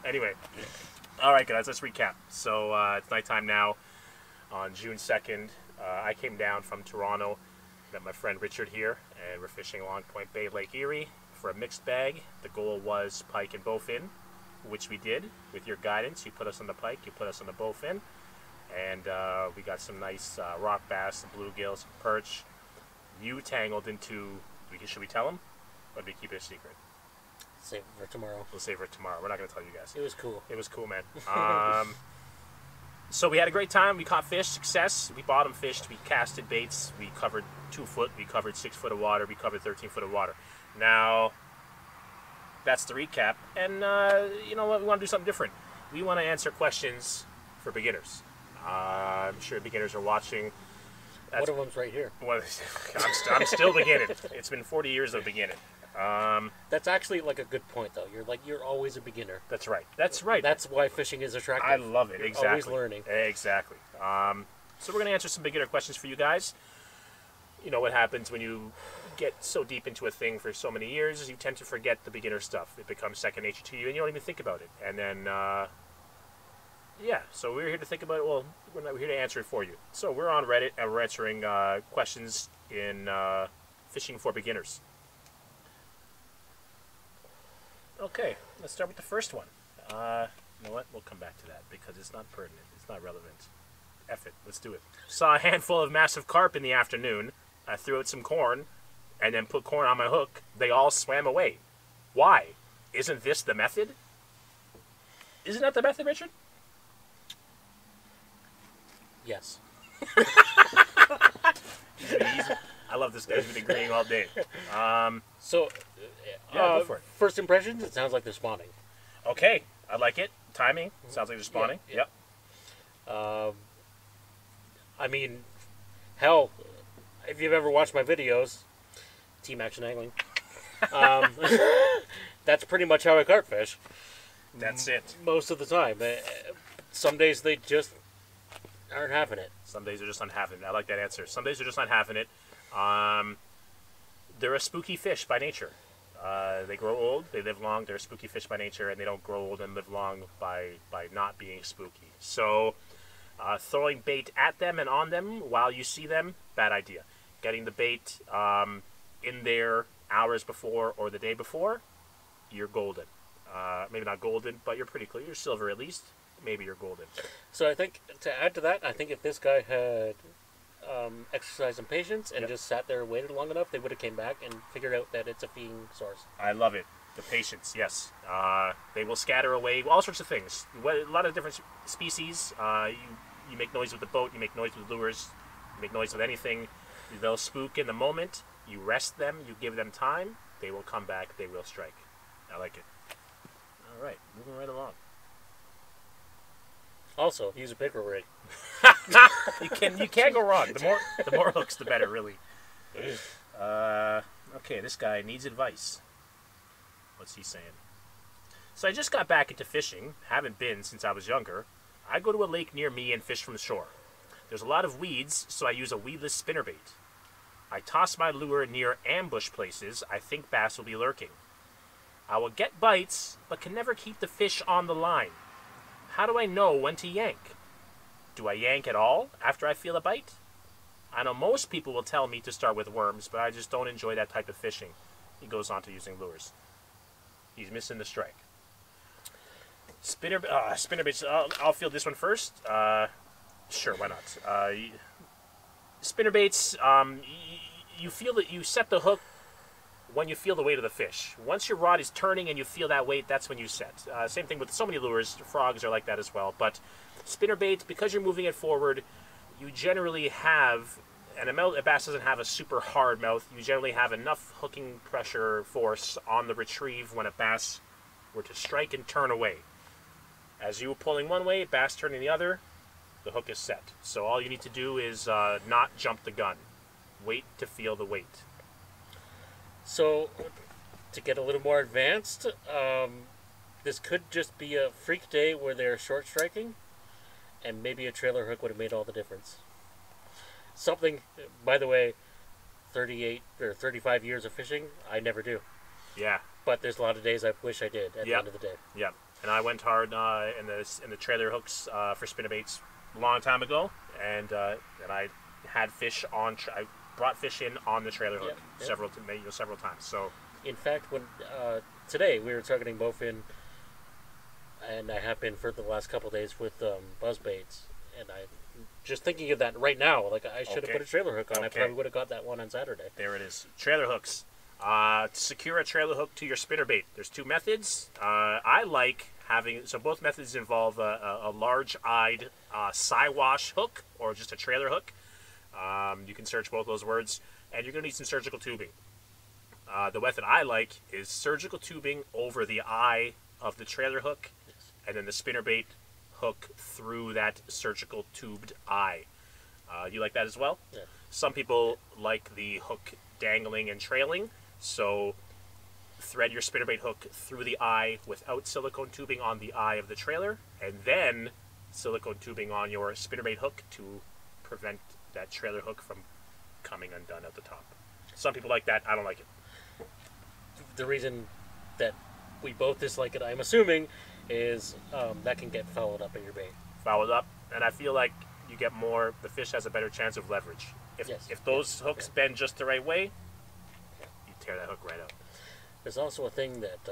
Anyway, all right, guys, let's recap. So it's nighttime now on June 2nd. I came down from Toronto, met my friend Richard here, and we're fishing along Point Bay, Lake Erie for a mixed bag. The goal was pike and bowfin, which we did with your guidance. You put us on the pike, you put us on the bowfin, and we got some nice rock bass, some bluegills, some perch. You tangled into, should we tell them, or do we keep it a secret? Save it for tomorrow. We'll save it tomorrow. We're not going to tell you guys. It was cool. It was cool, man. So we had a great time. We caught fish, success. We bottom fished. We casted baits. We covered 2 foot. We covered 6 foot of water. We covered 13 foot of water. Now, that's the recap. And you know what? We want to do something different. We want to answer questions for beginners. I'm sure beginners are watching. One of them's right here. Well, I'm still beginning. It's been 40 years of beginning. That's actually like a good point, though. You're always a beginner. That's right. That's right. That's why fishing is attractive. I love it. You're exactly. Always learning. Exactly. So we're going to answer some beginner questions for you guys. You know what happens when you get so deep into a thing for so many years is you tend to forget the beginner stuff. It becomes second nature to you, and you don't even think about it. And then, yeah. So we're here to think about it. Well, we're here to answer it for you. So we're on Reddit, and we're answering questions in fishing for beginners. Okay, let's start with the first one. You know what? We'll come back to that because it's not pertinent. It's not relevant. F it. Let's do it. Saw a handful of massive carp in the afternoon. I threw out some corn and then put corn on my hook. They all swam away. Why? Isn't this the method? Isn't that the method, Richard? Yes. I love this guy. He's been agreeing all day. So, go for it. First impressions, it sounds like they're spawning. Okay, I like it. Timing, sounds like they're spawning. Yeah. Yep. I mean, hell, if you've ever watched my videos, Team Action Angling, that's pretty much how I carp fish. That's it. Most of the time. Some days they just aren't having it. Some days they're just not having it. I like that answer. Some days they're just not having it. They're a spooky fish by nature. They grow old, they live long, they're a spooky fish by nature, and they don't grow old and live long by not being spooky. So, throwing bait at them and on them while you see them, bad idea. Getting the bait in there hours before or the day before, you're golden. Maybe not golden, but you're pretty clear. You're silver at least. Maybe you're golden. So I think, to add to that, I think if this guy had exercised some patience and just sat there and waited long enough, they would have came back and figured out that it's a feeding source. I love it. The patience, yes. They will scatter away, all sorts of things. A lot of different species. You make noise with the boat, you make noise with lures, you make noise with anything. They'll spook in the moment. You rest them, you give them time, they will come back, they will strike. I like it. All right, moving right along. Also, use a pickerel rig. You can't go wrong. The more hooks, the better, really. Okay, this guy needs advice. What's he saying? So I just got back into fishing. Haven't been since I was younger. I go to a lake near me and fish from the shore. There's a lot of weeds, so I use a weedless spinnerbait. I toss my lure near ambush places I think bass will be lurking. I will get bites, but can never keep the fish on the line. How do I know when to yank? Do I yank at all after I feel a bite? I know most people will tell me to start with worms, but I just don't enjoy that type of fishing. He goes on to using lures. He's missing the strike. Spinnerbaits. I'll field this one first. Sure, why not? Spinnerbaits. You feel that you set the hook when you feel the weight of the fish. Once your rod is turning and you feel that weight, that's when you set. Same thing with so many lures. Frogs are like that as well. But spinnerbaits, because you're moving it forward, you generally have, and a bass doesn't have a super hard mouth, you generally have enough hooking pressure force on the retrieve when a bass were to strike and turn away. As you pulling one way, bass turning the other, the hook is set. So all you need to do is not jump the gun. Wait to feel the weight. So, to get a little more advanced, this could just be a freak day where they're short striking, and maybe a trailer hook would have made all the difference. Something, by the way, 38 or 35 years of fishing, I never do. Yeah. But there's a lot of days I wish I did at the end of the day. Yeah. and I went hard in the trailer hooks for spinnerbaits a long time ago, and I had fish on. I brought fish in on the trailer hook several times. So, in fact, when today we were targeting bowfin, and I have been for the last couple of days with buzzbaits, and I just thinking of that right now. Like I should have put a trailer hook on. I probably would have got that one on Saturday. There it is. Trailer hooks. To secure a trailer hook to your spinnerbait, there's two methods. I like having, so both methods involve a large-eyed Siwash hook or just a trailer hook. You can search both those words, and you're going to need some surgical tubing. The method I like is surgical tubing over the eye of the trailer hook, and then the spinnerbait hook through that surgical tubed eye. You like that as well? Yeah. Some people like the hook dangling and trailing, so thread your spinnerbait hook through the eye without silicone tubing on the eye of the trailer, and then silicone tubing on your spinnerbait hook to prevent that trailer hook from coming undone at the top. Some people like that. I don't like it. The reason that we both dislike it, I'm assuming, is that can get fouled up in your bait. Fouled up, and I feel like you get more. The fish has a better chance of leverage. If those hooks bend just the right way, you tear that hook right out. There's also a thing that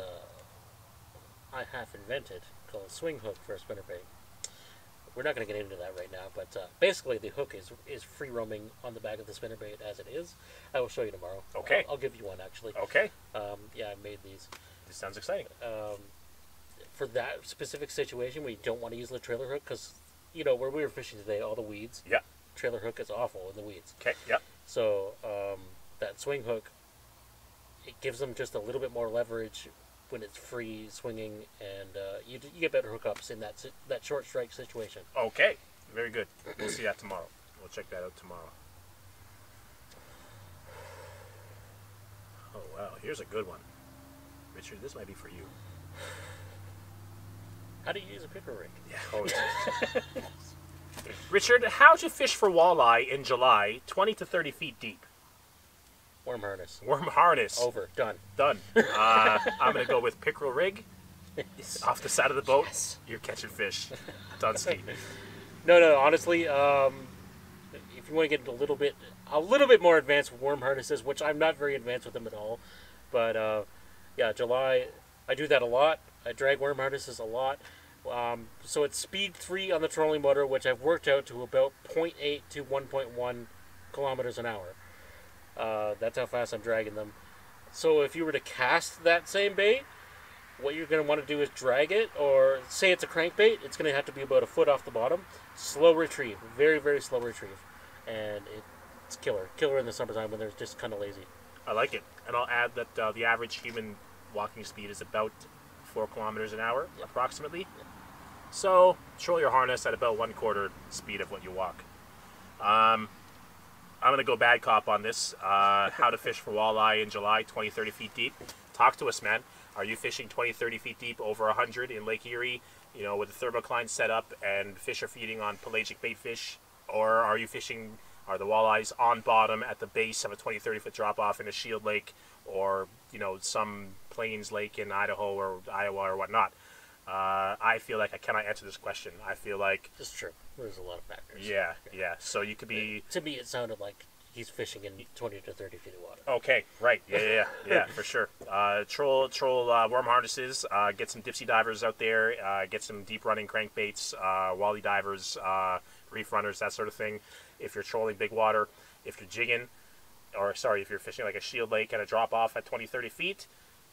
I have invented called a swing hook for a spinnerbait. We're not going to get into that right now, but basically the hook is free roaming on the back of the spinnerbait as it is. I will show you tomorrow. Okay. I'll give you one actually. Okay. Yeah, I made these. This sounds exciting. For that specific situation, we don't want to use the trailer hook because, you know, where we were fishing today, all the weeds. Yeah. Trailer hook is awful in the weeds. Okay. Yep. So that swing hook, it gives them just a little bit more leverage when it's free swinging, and you get better hookups in that short strike situation. Okay. Very good. We'll see that tomorrow. We'll check that out tomorrow. Oh wow, here's a good one, Richard. This might be for you. How do you use a pickerel rig? Yeah. Oh, yeah. Richard, how to fish for walleye in July, 20 to 30 feet deep? Worm harness. Worm harness. Over. Done. Done. I'm going to go with pickerel rig. Yes. Off the side of the boat, Yes. You're catching fish. Done ski. No. Honestly, if you want to get a little bit more advanced with worm harnesses, which I'm not very advanced with them at all, but yeah, July, I do that a lot. I drag worm harnesses a lot. So it's speed 3 on the trolling motor, which I've worked out to about 0.8 to 1.1 kilometers an hour. That's how fast I'm dragging them. So if you were to cast that same bait, what you're going to want to do is drag it, or say it's a crankbait, it's going to have to be about a foot off the bottom. Slow retrieve. Very, very slow retrieve. And it's killer. Killer in the summertime when they're just kind of lazy. I like it. And I'll add that the average human walking speed is about 4 kilometers an hour, approximately. So, troll your harness at about 1/4 speed of what you walk. I'm going to go bad cop on this. How to fish for walleye in July, 20, 30 feet deep. Talk to us, man. Are you fishing 20, 30 feet deep, over 100 in Lake Erie, you know, with a thermocline set up and fish are feeding on pelagic bait fish? Or are you fishing, are the walleyes on bottom at the base of a 20, 30 foot drop off in a shield lake, or, you know, some plains lake in Idaho or Iowa or whatnot? I feel like I cannot answer this question. I feel like... It's true. There's a lot of factors. Yeah. So you could be... To me, it sounded like he's fishing in 20 to 30 feet of water. Okay, right. Yeah, for sure. Troll worm harnesses. Get some dipsy divers out there. Get some deep running crankbaits, wally divers, reef runners, that sort of thing. If you're trolling big water, if you're jigging, if you're fishing like a shield lake at a drop off at 20, 30 feet,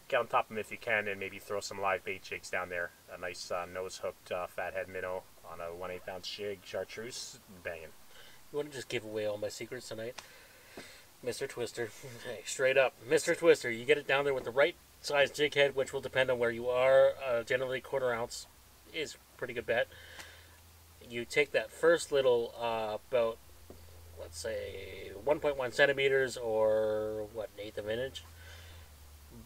get on top of them if you can, and maybe throw some live bait jigs down there. A nice nose hooked fathead minnow on a 1/8 ounce jig, chartreuse, banging. You want to just give away all my secrets tonight? Mr. Twister. Hey, straight up. Mr. Twister, you get it down there with the right size jig head, which will depend on where you are. Generally, 1/4 ounce is a pretty good bet. You take that first little, about, let's say, 1.1 centimeters, or, what, 1/8 of an inch.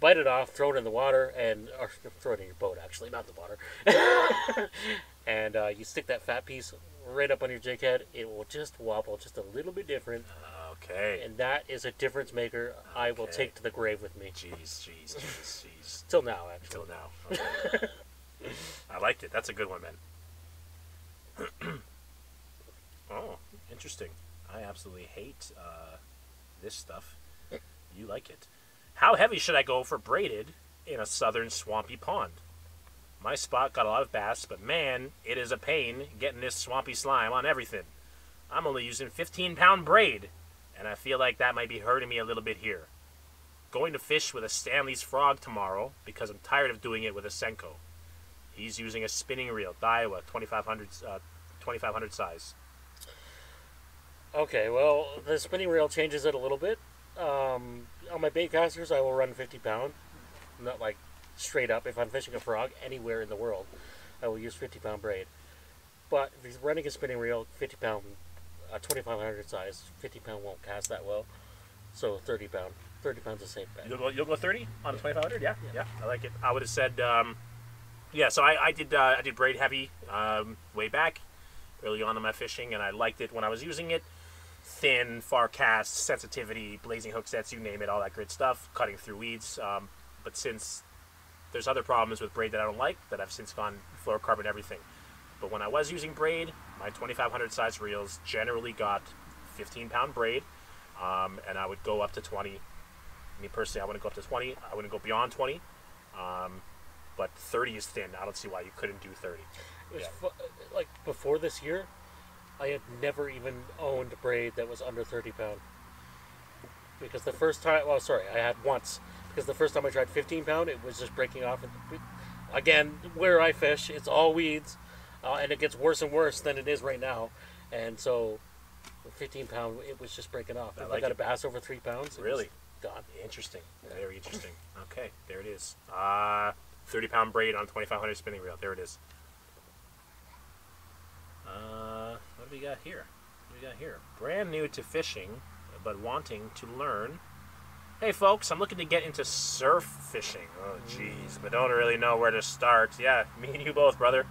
Bite it off, throw it in the water, or throw it in your boat, actually, not the water. And you stick that fat piece right up on your jig head. It will just wobble just a little bit different. Okay. And that is a difference maker I will take to the grave with me. Jeez. Till now, actually. Till now. Okay. I liked it. That's a good one, man. Oh, interesting. I absolutely hate this stuff. You like it. How heavy should I go for braided in a southern swampy pond? My spot got a lot of bass, but man, it is a pain getting this swampy slime on everything. I'm only using 15-pound braid, and I feel like that might be hurting me a little bit here. Going to fish with a Stanley's frog tomorrow because I'm tired of doing it with a Senko. He's using a spinning reel, Daiwa, 2500 size. Okay, well, the spinning reel changes it a little bit. On my bait casters, I will run 50 pound. Not like straight up. If I'm fishing a frog anywhere in the world, I will use 50-pound braid. But if he's running a spinning reel, 50 pound, 2500 size, 50 pound won't cast that well. So 30 pound. 30 pounds is safe bet. You'll go 30 on a 2500? Yeah, I like it. I would have said, yeah. So I did braid heavy way back, early on in my fishing, and I liked it when I was using it. Thin, far cast, sensitivity, blazing hook sets, you name it, all that great stuff. Cutting through weeds. But since there's other problems with braid that I don't like, that I've since gone fluorocarbon everything. But when I was using braid, my 2500 size reels generally got 15-pound braid, and I would go up to 20. Me personally, I wouldn't go up to 20. I wouldn't go beyond 20. But 30 is thin. I don't see why you couldn't do 30. It was like before this year, I had never even owned braid that was under 30 pound. Because the first time, well, sorry, I had once. Because the first time I tried 15 pound, it was just breaking off. Again, where I fish, it's all weeds, and it gets worse and worse than it is right now. And so, 15 pound, it was just breaking off. If I got a bass over 3 pounds, really gone. Interesting, very interesting. Okay, there it is. 30-pound braid on 2500 spinning reel. There it is. What do we got here? What do we got here? Brand new to fishing, but wanting to learn. Hey folks, I'm looking to get into surf fishing. Oh jeez, but don't really know where to start. Yeah, me and you both, brother.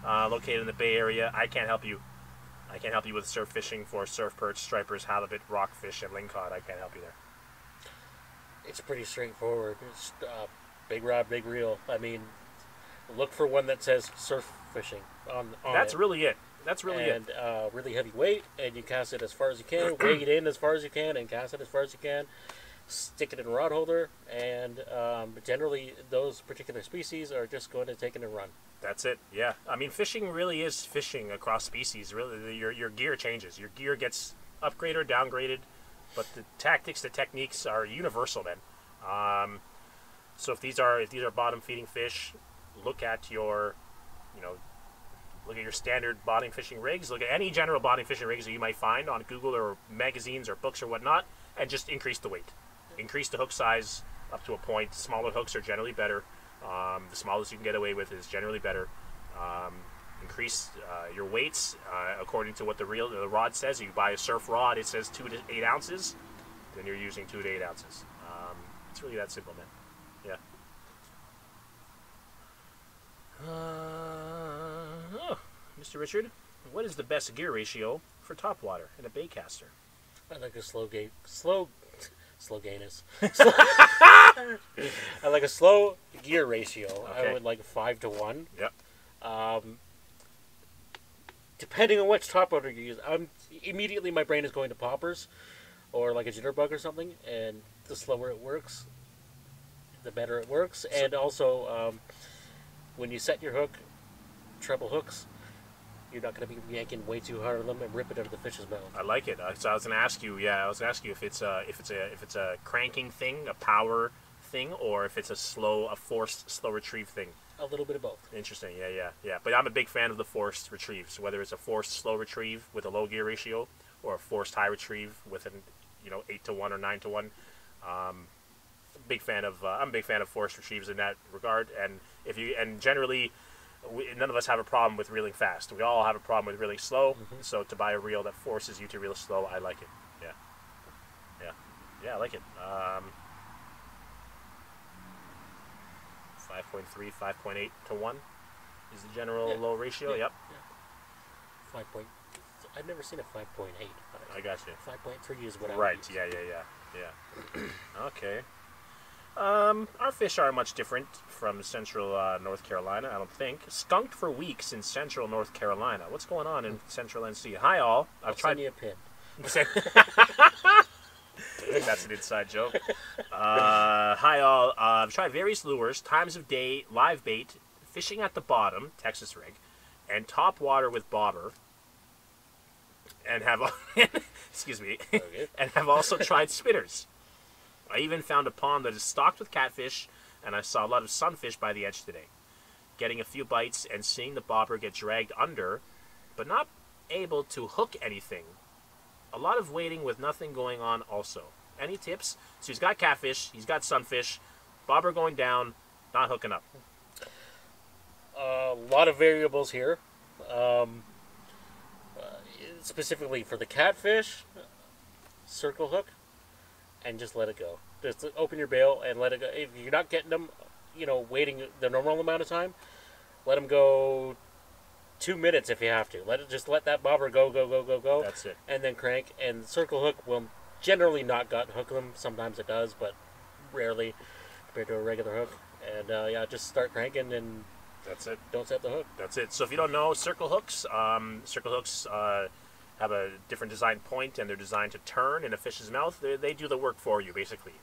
Located in the Bay Area. I can't help you. I can't help you with surf fishing for surf perch, stripers, halibut, rockfish, and lingcod. I can't help you there. It's pretty straightforward. It's big rod, big reel. I mean, look for one that says surf fishing on That's it. really it. That's really it. And really heavy weight, and you cast it as far as you can, weigh it in as far as you can, and cast it as far as you can. Stick it in a rod holder, and generally those particular species are just going to take it and run. That's it. Yeah, I mean, fishing really is fishing across species. Really, your gear changes. Your gear gets upgraded or downgraded, but the tactics, the techniques are universal, man. So if these are bottom feeding fish, look at your, look at your standard bottom fishing rigs. Look at any general bottom fishing rigs that you might find on Google or magazines or books or whatnot, and just increase the weight. Increase the hook size up to a point. Smaller hooks are generally better. The smallest you can get away with is generally better. Increase your weights according to what the rod says. If you buy a surf rod, it says 2 to 8 ounces. Then you're using 2 to 8 ounces. It's really that simple, man. Yeah. Mr. Richard, what is the best gear ratio for topwater in a baitcaster? I like a slow gainus. I like a slow gear ratio. Okay. I would like 5 to 1. Yep. Depending on which topwater you use, immediately my brain is going to poppers or like a jitterbug or something, and the slower it works, the better it works. And also, when you set your hook, treble hooks, you're not going to be yanking way too hard on them and rip it out of the fish's mouth. I like it. So I was going to ask you. Yeah, I was going to ask you if it's a cranking thing, a power thing, or if it's a forced slow retrieve thing. A little bit of both. Interesting. Yeah. But I'm a big fan of the forced retrieve. So whether it's a forced slow retrieve with a low gear ratio, or a forced high retrieve with an 8 to 1 or 9 to 1. I'm a big fan of forced retrieves in that regard. And generally, none of us have a problem with reeling fast. We all have a problem with reeling slow. Mm-hmm. So to buy a reel that forces you to reel slow, I like it. Yeah, I like it. 5.3, 5.8 to 1 is the general low ratio. Yep. Yeah. I've never seen a 5.8. I got you. 5.3 is what I right. Use. Yeah. Okay. Our fish aren't much different from central North Carolina, I don't think. Skunked for weeks in central North Carolina. What's going on in central NC? Hi, all. I'll send you a pin. That's an inside joke. Hi, all. I've tried various lures, times of day, live bait, fishing at the bottom, Texas rig, and top water with bobber. And have excuse me, Okay. and have also tried spinners. I even found a pond that is stocked with catfish, and I saw a lot of sunfish by the edge today. Getting a few bites and seeing the bobber get dragged under, but not able to hook anything. A lot of waiting with nothing going on also. Any tips? So he's got catfish, he's got sunfish, bobber going down, not hooking up. A lot of variables here. Specifically for the catfish, circle hook, and just let it go. Just open your bail and let it go. If you're not getting them, waiting the normal amount of time, let them go 2 minutes if you have to. Let that bobber go. That's it. And then crank. And circle hook will generally not gut hook them. Sometimes it does, but rarely compared to a regular hook. And just start cranking and That's it. don't set the hook. That's it. So if you don't know, circle hooks have a different design point, and they're designed to turn in a fish's mouth. They do the work for you, basically.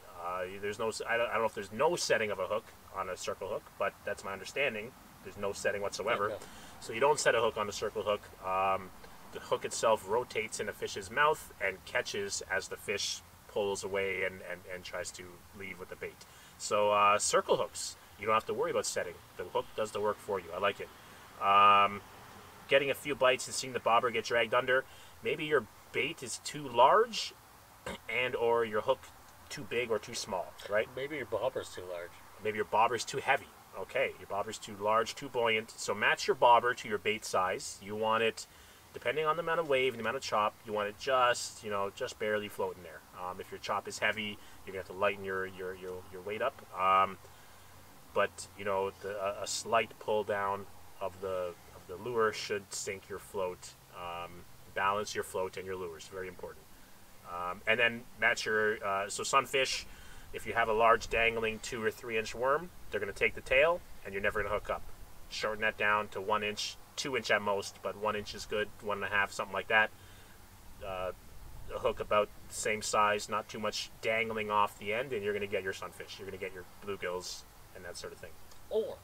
There's no, I don't know if there's no setting of a hook on a circle hook, but that's my understanding. There's no setting whatsoever. No. So you don't set a hook on a circle hook. The hook itself rotates in a fish's mouth and catches as the fish pulls away and tries to leave with the bait. So circle hooks, you don't have to worry about setting. The hook does the work for you. I like it. Getting a few bites and seeing the bobber get dragged under. Maybe your bait is too large and or your hook too big or too small, right? Maybe your bobber's too large. Maybe your bobber's too heavy. Okay, your bobber's too large, too buoyant. So match your bobber to your bait size. You want it, depending on the amount of wave and the amount of chop, you want it just barely floating there. If your chop is heavy, you're gonna have to lighten your weight up. But a slight pull down of the lure should sink your float. Balance your float and your lures. Very important. And then match your so sunfish. If you have a large dangling 2 or 3 inch worm, they're going to take the tail, and you're never going to hook up. Shorten that down to 1 inch, 2 inch at most, but 1 inch is good, 1.5, something like that. A hook about the same size, not too much dangling off the end, and you're going to get your sunfish. You're going to get your bluegills and that sort of thing. Or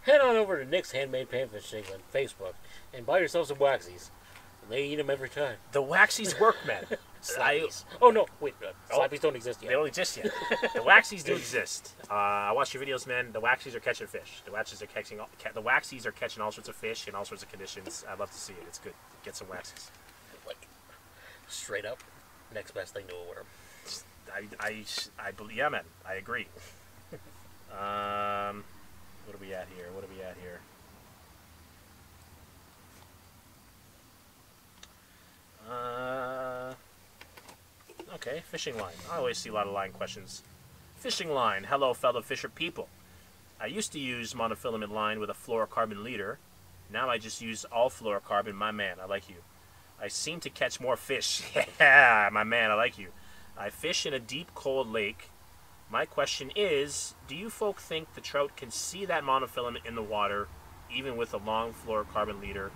head on over to Nick's Handmade Pan Fishing on Facebook and buy yourself some waxies. They eat them every time. The waxies work, man. Slappies. Oh, no. Wait. Slappies don't exist yet. They don't exist yet. The waxies do exist. I watch your videos, man. The waxies are catching fish. The waxies are catching all sorts of fish in all sorts of conditions. I'd love to see it. It's good. Get some waxies. Like, straight up, next best thing to a worm. I believe, yeah, man. I agree. What are we at here? Okay, fishing line. I always see a lot of line questions. Fishing line. Hello, fellow fisher people. I used to use monofilament line with a fluorocarbon leader. Now I just use all fluorocarbon. My man, I like you. I seem to catch more fish. Yeah, my man, I like you. I fish in a deep, cold lake. My question is, do you folk think the trout can see that monofilament in the water, even with a long fluorocarbon leader,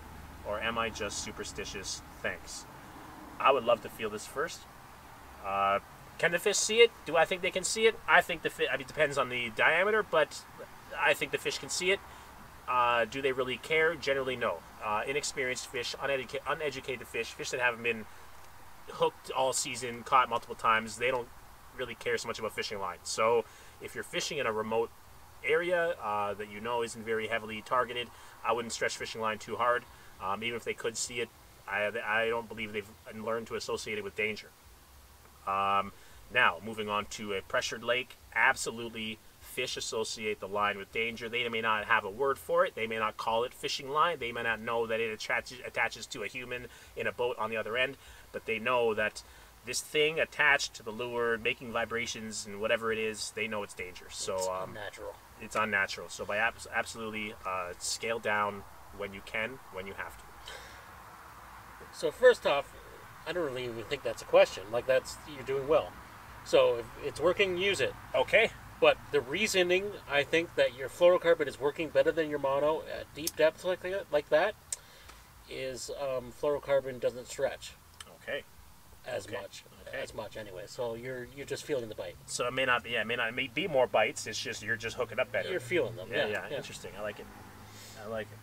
or am I just superstitious? Thanks. I would love to feel this first. Can the fish see it? Do I think they can see it? I think the fish, it depends on the diameter, but I think the fish can see it. Do they really care? Generally, no. Inexperienced fish, uneducated fish, fish that haven't been hooked all season, caught multiple times, they don't really care so much about fishing line. So if you're fishing in a remote area that isn't very heavily targeted, I wouldn't stretch fishing line too hard. Even if they could see it, I don't believe they've learned to associate it with danger. Now, moving on to a pressured lake, absolutely fish associate the line with danger. They may not have a word for it. They may not call it fishing line. They may not know that it attaches to a human in a boat on the other end, but they know that this thing attached to the lure, making vibrations and whatever it is, they know it's dangerous. So it's unnatural. It's unnatural. So by absolutely scale down when you can, when you have to. So first off, I don't really even think that's a question. You're doing well. So if it's working, use it. Okay. But the reasoning, I think, that your fluorocarbon is working better than your mono at deep depths like that is fluorocarbon doesn't stretch Okay. as Okay. much. Okay. As much anyway. So you're just feeling the bite. So it may not be. Yeah, it may be more bites. It's just you're just hooking up better. You're feeling them. Yeah, Yeah. yeah. Interesting. I like it. I like it.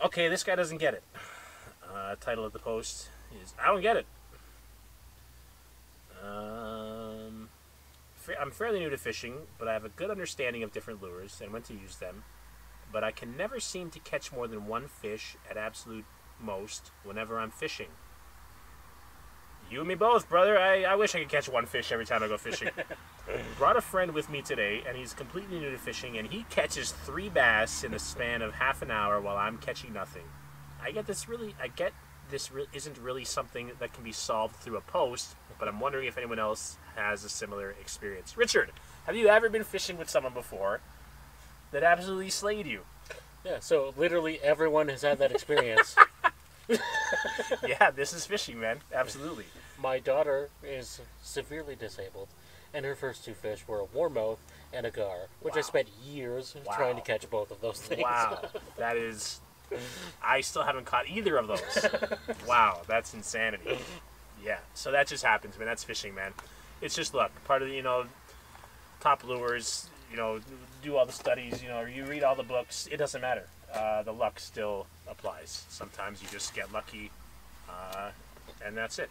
Okay, this guy doesn't get it. Title of the post is I don't get it. I'm fairly new to fishing, but I have a good understanding of different lures and when to use them. But I can never seem to catch more than one fish at absolute most whenever I'm fishing. You and me both, brother. I wish I could catch one fish every time I go fishing. Brought a friend with me today, and he's completely new to fishing, and he catches 3 bass in the span of half an hour while I'm catching nothing. I get this isn't really something that can be solved through a post, but I'm wondering if anyone else has a similar experience. Richard, have you ever been fishing with someone before that absolutely slayed you? Yeah. So literally everyone has had that experience. Yeah, this is fishing, man. Absolutely. My daughter is severely disabled, and her first 2 fish were a warmouth and a gar, which I Wow. spent years Wow. trying to catch both of those things. Wow, that is. I still haven't caught either of those. Wow, that's insanity. Yeah, so that just happens, man. That's fishing, man. It's just luck. Part of the, top lures, do all the studies, or you read all the books. It doesn't matter. The luck still applies. Sometimes you just get lucky, and that's it.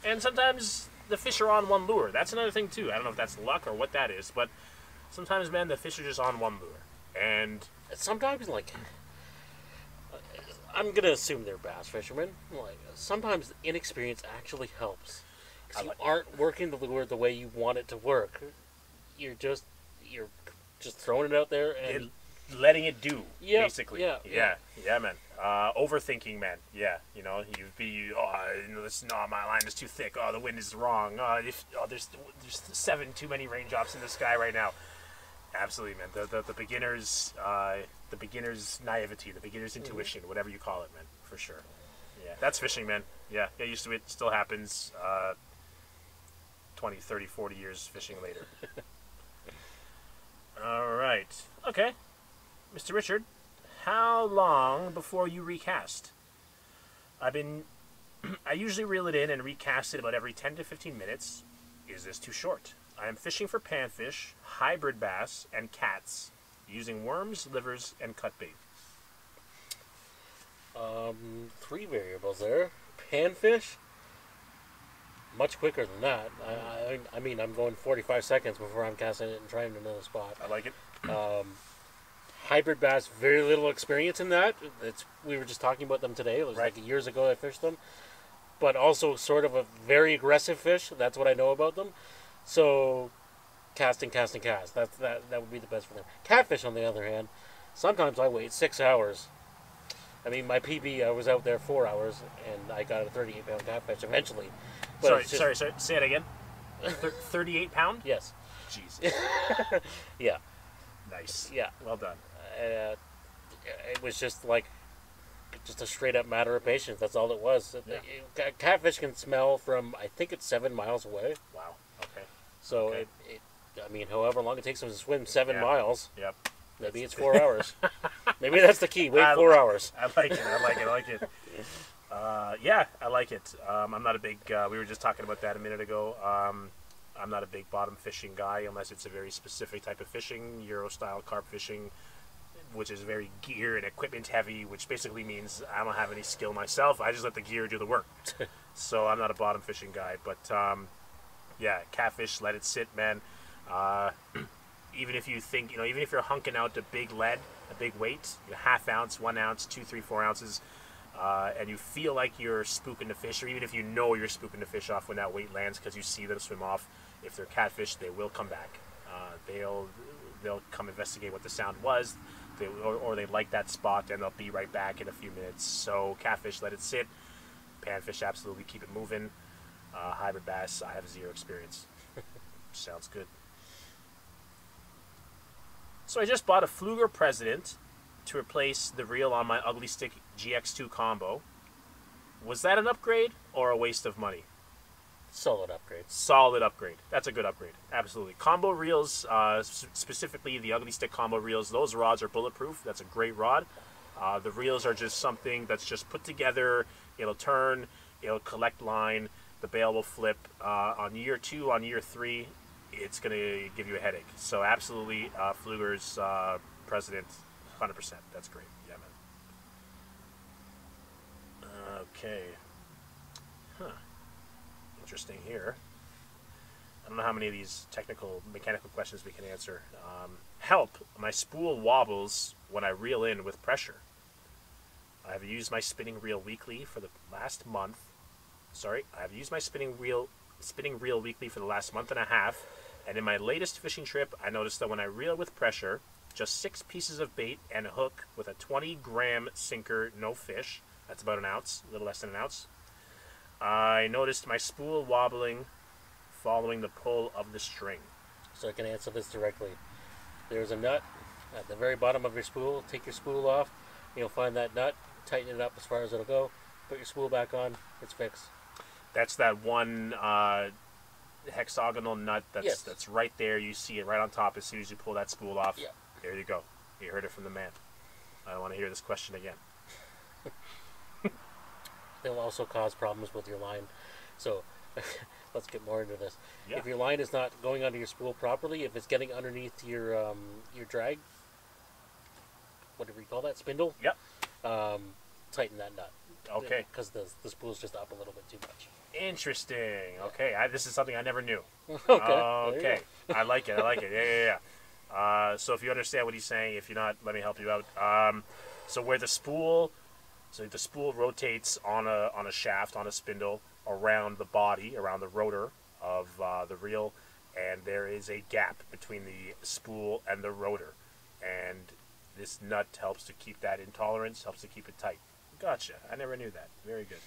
And sometimes the fish are on one lure. That's another thing, too. I don't know if that's luck or what that is, but sometimes, man, the fish are just on one lure. And Sometimes, I'm gonna assume they're bass fishermen. Sometimes inexperience actually helps because you aren't working the lure the way you want it to work. You're just throwing it out there and letting it do, Yep, basically. yeah. Yeah, man. Overthinking, man. Yeah, my line is too thick. Oh, the wind is wrong. There's 7 too many raindrops in the sky right now. Absolutely, man. The beginner's naivety, the beginner's intuition, whatever you call it, man, for sure. Yeah, that's fishing, man. Yeah, get used to it. Still happens. 20, 30, 40 years fishing later. All right. Okay. Mr. Richard, how long before you recast? I usually reel it in and recast it about every 10 to 15 minutes. Is this too short? I am fishing for panfish, hybrid bass, and cats, using worms, livers, and cut bait. 3 variables there. Panfish, much quicker than that. I mean, I'm going 45 seconds before I'm casting it and trying to another spot. I like it. Hybrid bass, very little experience in that. We were just talking about them today. It was Right. like years ago I fished them. But also sort of a very aggressive fish. That's what I know about them. So, cast. That would be the best for them. Catfish, on the other hand, sometimes I wait 6 hours. I mean, my PB, I was out there 4 hours, and I got a 38-pound catfish eventually. But Sorry. Say it again. 38 pound? Yes. Jeez. Yeah. Nice. Yeah. Well done. It was just a straight-up matter of patience. That's all it was. Yeah. Catfish can smell from, I think it's 7 miles away. Wow. Okay. So, Okay. however long it takes them to swim 7 Yeah. miles, Yep. maybe it's 4 hours. Maybe that's the key. Wait 4 hours. I like it. I like it. Yeah, I like it. I'm not a big. We were just talking about that a minute ago. I'm not a big bottom fishing guy unless it's a very specific type of fishing, Euro style carp fishing, which is very gear and equipment heavy, which basically means I don't have any skill myself. I just let the gear do the work. So I'm not a bottom fishing guy, but yeah, catfish, let it sit, man. Even if you think, even if you're hunking out a big lead, a big weight, half ounce, 1 ounce, 2, 3, 4 ounces, and you feel like you're spooking the fish, or even if you know you're spooking the fish off when that weight lands because you see them swim off, if they're catfish, they will come back. They'll come investigate what the sound was, or they like that spot, and they'll be right back in a few minutes. So catfish, let it sit. Panfish, absolutely keep it moving. Hybrid bass, I have 0 experience. Sounds good. So I just bought a Fluger President to replace the reel on my Ugly Stick GX2 combo. Was that an upgrade or a waste of money? Solid upgrade. Solid upgrade. That's a good upgrade. Absolutely. Combo reels, specifically the ugly stick combo reels, those rods are bulletproof. That's a great rod. The reels are just something that's just put together. It'll turn, it'll collect line, the bail will flip. On year 2, on year 3, it's going to give you a headache. So absolutely, Pfluger's president, 100%. That's great. Yeah, man. Okay. Huh. Interesting here. I don't know how many of these technical, mechanical questions we can answer. Help! My spool wobbles when I reel in with pressure. I have used my spinning reel weekly for the last month. Sorry, I have used my spinning reel weekly for the last month and a half, and in my latest fishing trip, I noticed that when I reel with pressure, just 6 pieces of bait and a hook with a 20-gram sinker, no fish. That's about an ounce, a little less than an ounce. I noticed my spool wobbling following the pull of the string. So I can answer this directly. There's a nut at the very bottom of your spool. Take your spool off. You'll find that nut. Tighten it up as far as it'll go. Put your spool back on. It's fixed. That's that one hexagonal nut that's right there. You see it right on top as soon as you pull that spool off. Yeah. There you go. You heard it from the man. I don't want to hear this question again. They'll also cause problems with your line. So let's get more into this. Yeah. If your line is not going under your spool properly, if it's getting underneath your drag, whatever you call that, spindle, Yep. tighten that nut. Okay. Because the spool's just up a little bit too much. Interesting. Okay. This is something I never knew. Okay. Okay. I like it. Yeah. So if you understand what he's saying, if you're not, let me help you out. So the spool rotates on a shaft, on a spindle, around the body, around the rotor of the reel, and there is a gap between the spool and the rotor, and this nut helps to keep that in tolerance, helps to keep it tight. Gotcha. I never knew that. Very good.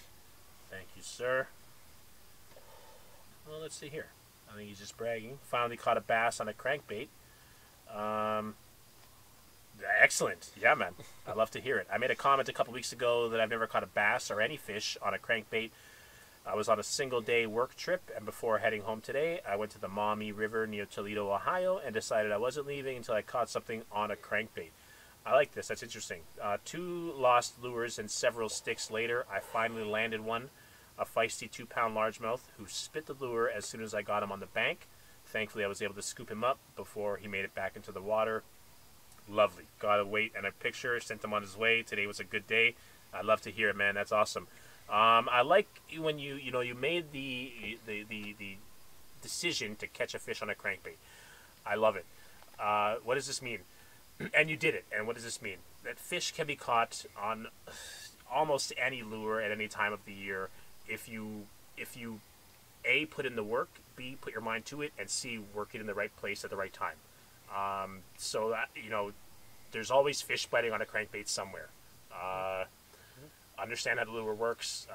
Thank you, sir. Well, let's see here. I think he's just bragging. Finally caught a bass on a crankbait. Excellent. Yeah, man. I love to hear it. I made a comment a couple weeks ago that I've never caught a bass or any fish on a crankbait. I was on a single-day work trip, and before heading home today, I went to the Maumee River near Toledo, Ohio, and decided I wasn't leaving until I caught something on a crankbait. I like this. That's interesting. 2 lost lures and several sticks later, I finally landed one, a feisty 2-pound largemouth who spit the lure as soon as I got him on the bank. Thankfully, I was able to scoop him up before he made it back into the water. Lovely. Got a weight and a picture. Sent him on his way. Today was a good day. I'd love to hear it, man. That's awesome. I like when you made the decision to catch a fish on a crankbait. I love it. What does this mean? And you did it. And what does this mean? That fish can be caught on almost any lure at any time of the year if you A, put in the work, B, put your mind to it, and C, work it in the right place at the right time. So that, there's always fish biting on a crankbait somewhere. Understand how the lure works,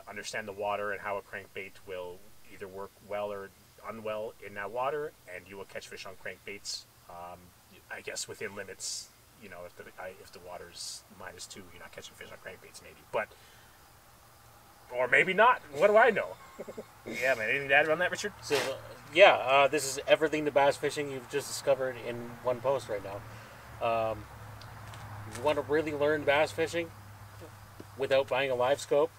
understand the water and how a crankbait will either work well or unwell in that water, and you will catch fish on crankbaits, I guess within limits. If the water's -2, you're not catching fish on crankbaits maybe, or maybe not. What do I know? Yeah, man. Anything to add on that, Richard? So, this is everything to bass fishing you've just discovered in one post right now. If you want to really learn bass fishing without buying a live scope,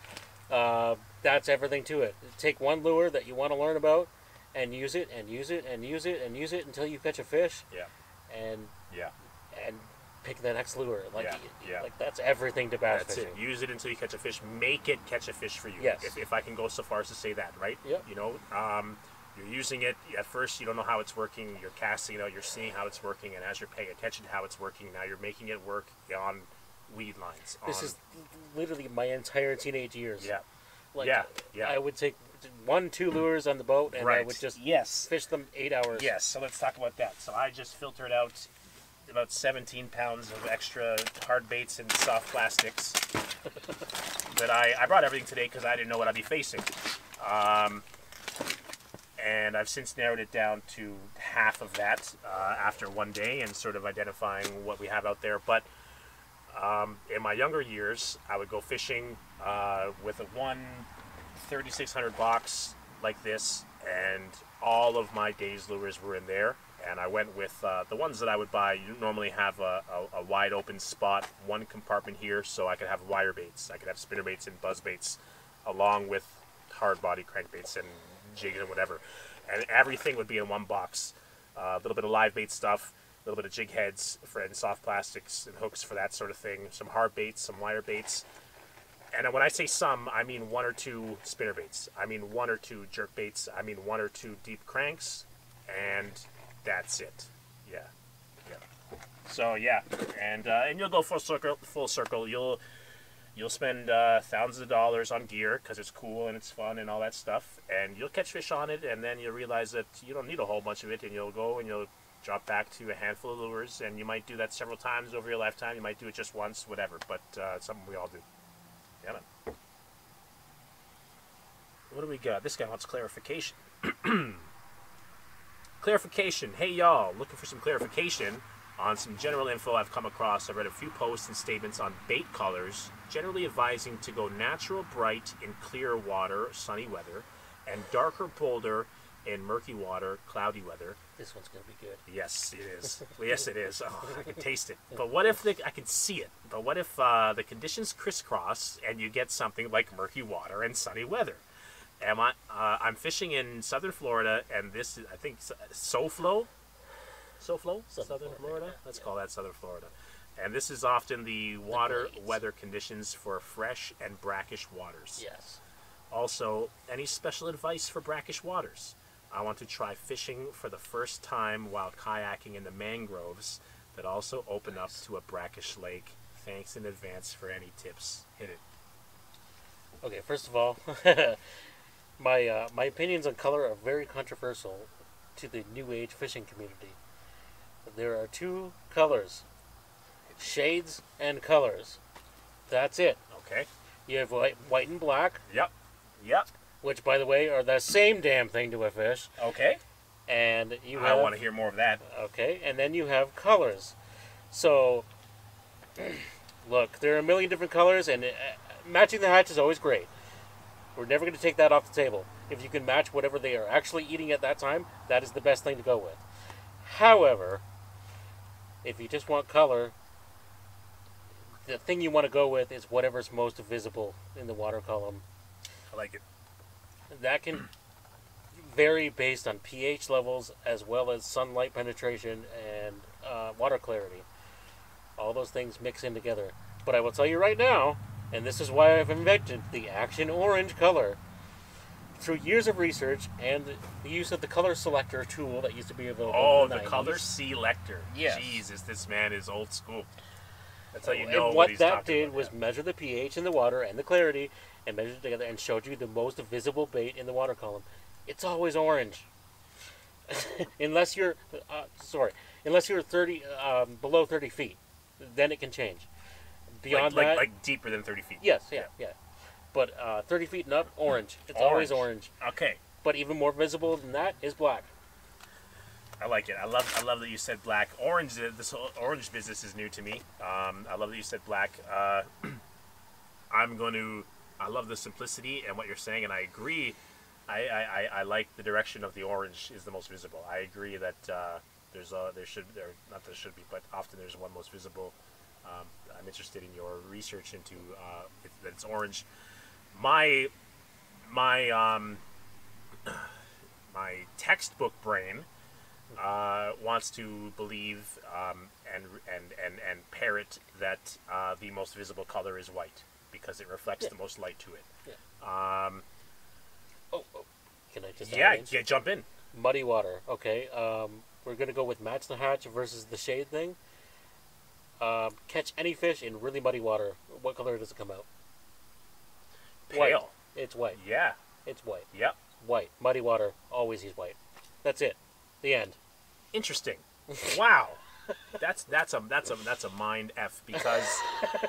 that's everything to it. Take one lure that you want to learn about and use it and use it and use it and use it until you catch a fish. Yeah. And and pick the next lure. Like that's everything to bass fishing. That's it. Use it until you catch a fish. Make it catch a fish for you. Yes. If I can go so far as to say that, right? Yep. You're using it. At first, you don't know how it's working. You're casting it out. You're seeing how it's working. And as you're paying attention to how it's working, now you're making it work on weed lines. This is literally my entire teenage years. Yeah. Yeah. I would take 1-2 lures on the boat, and I would just fish them 8 hours. Yes. So let's talk about that. So I just filtered out about 17 pounds of extra hard baits and soft plastics. But I brought everything today because I didn't know what I'd be facing. And I've since narrowed it down to half of that after one day and sort of identifying what we have out there. But in my younger years, I would go fishing with a 3600 box, like this, and all of my days lures were in there. And I went with the ones that I would buy. You normally have a wide open spot, one compartment here, so I could have wire baits, I could have spinner baits and buzz baits, along with hard body crankbaits and jigs and whatever. And everything would be in one box. A little bit of live bait stuff, a little bit of jig heads and soft plastics and hooks for that sort of thing, some hard baits, some wire baits. And when I say some, I mean 1 or 2 spinner baits. I mean 1 or 2 jerk baits. I mean 1 or 2 deep cranks, and that's it. Yeah. So yeah, and you'll go full circle. You'll spend thousands of dollars on gear because it's cool and it's fun and all that stuff, and you'll catch fish on it, and then you'll realize that you don't need a whole bunch of it, and you'll go and you'll drop back to a handful of lures, and you might do that several times over your lifetime. You might do it just once, whatever, but it's something we all do. Yeah, man. What do we got? This guy wants clarification. Clarification. Hey, y'all. Looking for some clarification on some general info I've come across. I've read a few posts and statements on bait colors, generally advising to go natural bright in clear water, sunny weather, and darker bolder in murky water, cloudy weather. This one's going to be good. Yes, it is. Yes, it is. Oh, I can taste it. But what if I can see it? But what if the conditions crisscross and you get something like murky water and sunny weather? I'm fishing in southern Florida, and this is, I think, Nsfw? Southern Florida? Let's call that southern Florida. And this is often the weather conditions for fresh and brackish waters. Yes. Also, any special advice for brackish waters? I want to try fishing for the first time while kayaking in the mangroves that also open up to a brackish lake. Thanks in advance for any tips. Hit it. Okay, first of all, my opinions on color are very controversial to the new age fishing community. There are 2 colors, shades and colors. That's it. Okay. You have white and black. Yep. Which, by the way, are the same damn thing to a fish. Okay. And you I want to hear more of that. Okay, and then you have colors. So, look, there are a million different colors, and matching the hatch is always great. We're never going to take that off the table. If you can match whatever they are actually eating at that time, that is the best thing to go with. However, if you just want color, the thing you want to go with is whatever's most visible in the water column. I like it. That can vary based on pH levels as well as sunlight penetration and water clarity. All those things mix in together. But I will tell you right now, and this is why I've invented the Action Orange color. Through years of research and the use of the color selector tool that used to be available in the 90s. Color selector. Yes. Jesus, this man is old school. That's how you know and what he's that talking did about, was yeah. measure the pH in the water and the clarity and measure it together and showed you the most visible bait in the water column. It's always orange. unless you're unless you're 30 below 30 feet, then it can change. Beyond that, like deeper than 30 feet. Yes, yeah. But 30 feet and up, orange. It's always orange. Okay. But even more visible than that is black. I like it. I love that you said black. Orange. This whole orange business is new to me. I love that you said black. I love the simplicity and what you're saying, and I agree. I like the direction of the orange is the most visible. I agree that but often there's one most visible. I'm interested in your research into that it's orange. My textbook brain wants to believe and parrot that the most visible color is white because it reflects the most light to it. Yeah. Can I just yeah, jump in. Muddy water. Okay. We're gonna go with match the hatch versus the shade thing. Catch any fish in really muddy water. What color does it come out? Pale. White. It's white. Yeah. It's white. Yep. White. Muddy water. Always use white. That's it. The end. Interesting. Wow. That's a mind f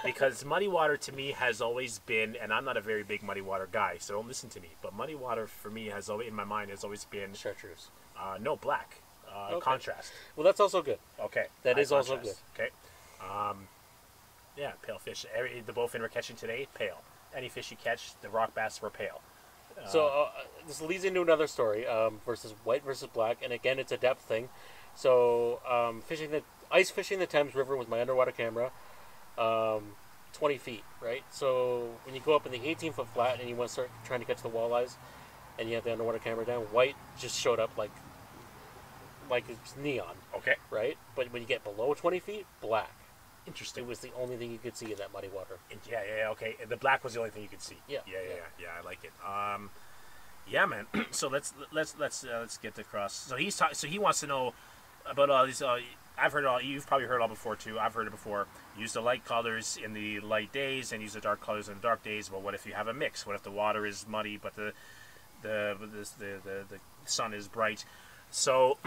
because muddy water to me has always been, and I'm not a very big muddy water guy, so don't listen to me. But muddy water for me has always in my mind has always been chartreuse. No, black. Okay. Contrast. Well, that's also good. Okay. That is also good. Okay. Yeah, pale fish. The bowfin we're catching today, pale. Any fish you catch, the rock bass were pale. So this leads into another story versus white versus black, and again, it's a depth thing. So ice fishing the Thames River with my underwater camera, 20 feet, right? So when you go up in the 18-foot flat and you want to start trying to catch the walleyes, and you have the underwater camera down, white just showed up like it's neon, Okay. right? But when you get below 20 feet, black. Interesting. It was the only thing you could see in that muddy water. Yeah, okay. And the black was the only thing you could see. Yeah. Yeah. I like it. Yeah, man. So let's get across. So so he wants to know about all these. I've heard it all. You've probably heard it all before too. I've heard it before. Use the light colors in the light days and use the dark colors in the dark days. But what if you have a mix? What if the water is muddy but the sun is bright? So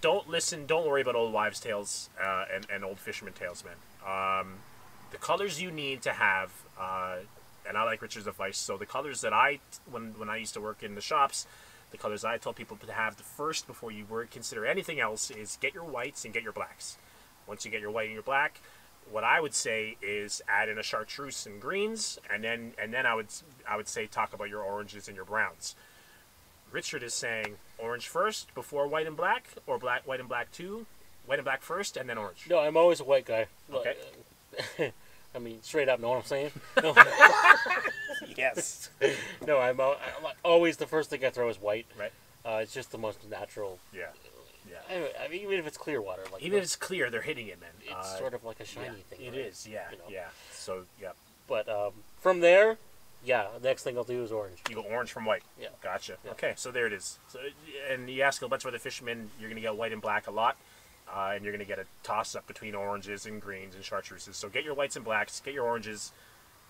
don't worry about old wives' tales and old fisherman tales, man. The colors you need to have, and I like Richard's advice. So the colors that when I used to work in the shops, the colors I told people to have the first before you consider anything else is get your whites and get your blacks. Once you get your white and your black, what I would say is add in a chartreuse and greens, and then I would say talk about your oranges and your browns. Richard is saying orange first before white and black, or white and black white and black first, and then orange. No, I'm always a white guy. Okay. I mean, straight up, know what I'm saying? No. Yes. No, I'm always the first thing I throw is white. Right. It's just the most natural. Yeah. I mean, even if it's clear water, even if it's clear, they're hitting it, man. It's sort of like a shiny thing. It right? is. Yeah. You know? Yeah. So yeah. But from there, the next thing I'll do is orange. You go orange from white. Yeah. Gotcha. Yeah. Okay, so there it is. So, and you ask a bunch of other fishermen, you're going to get white and black a lot, and you're going to get a toss-up between oranges and greens and chartreuses. So get your whites and blacks, get your oranges,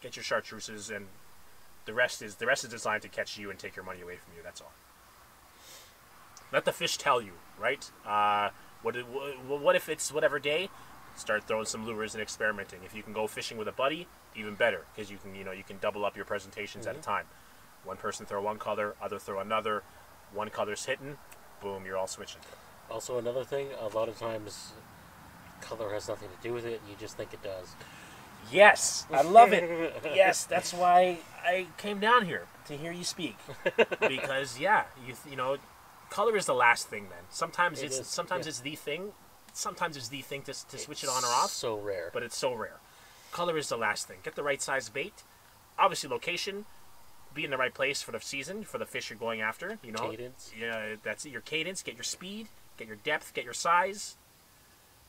get your chartreuses, and the rest is designed to catch you and take your money away from you. That's all. Let the fish tell you, right? What if it's whatever day? Start throwing some lures and experimenting. If you can go fishing with a buddy, even better, because you can double up your presentations at a time. One person throw one color, other throw another. One color's hitting, boom, you're all switching. Also, another thing, a lot of times, color has nothing to do with it. You just think it does. Yes, I love it. Yes, that's why I came down here to hear you speak. Because you know, color is the last thing, man. Sometimes it's the thing. Sometimes it's the thing to switch it on or off. So rare. But it's so rare. Color is the last thing. Get the right size bait. Obviously, location. Be in the right place for the season, for the fish you're going after. You know, cadence. Yeah, that's it. Your cadence. Get your speed. Get your depth. Get your size.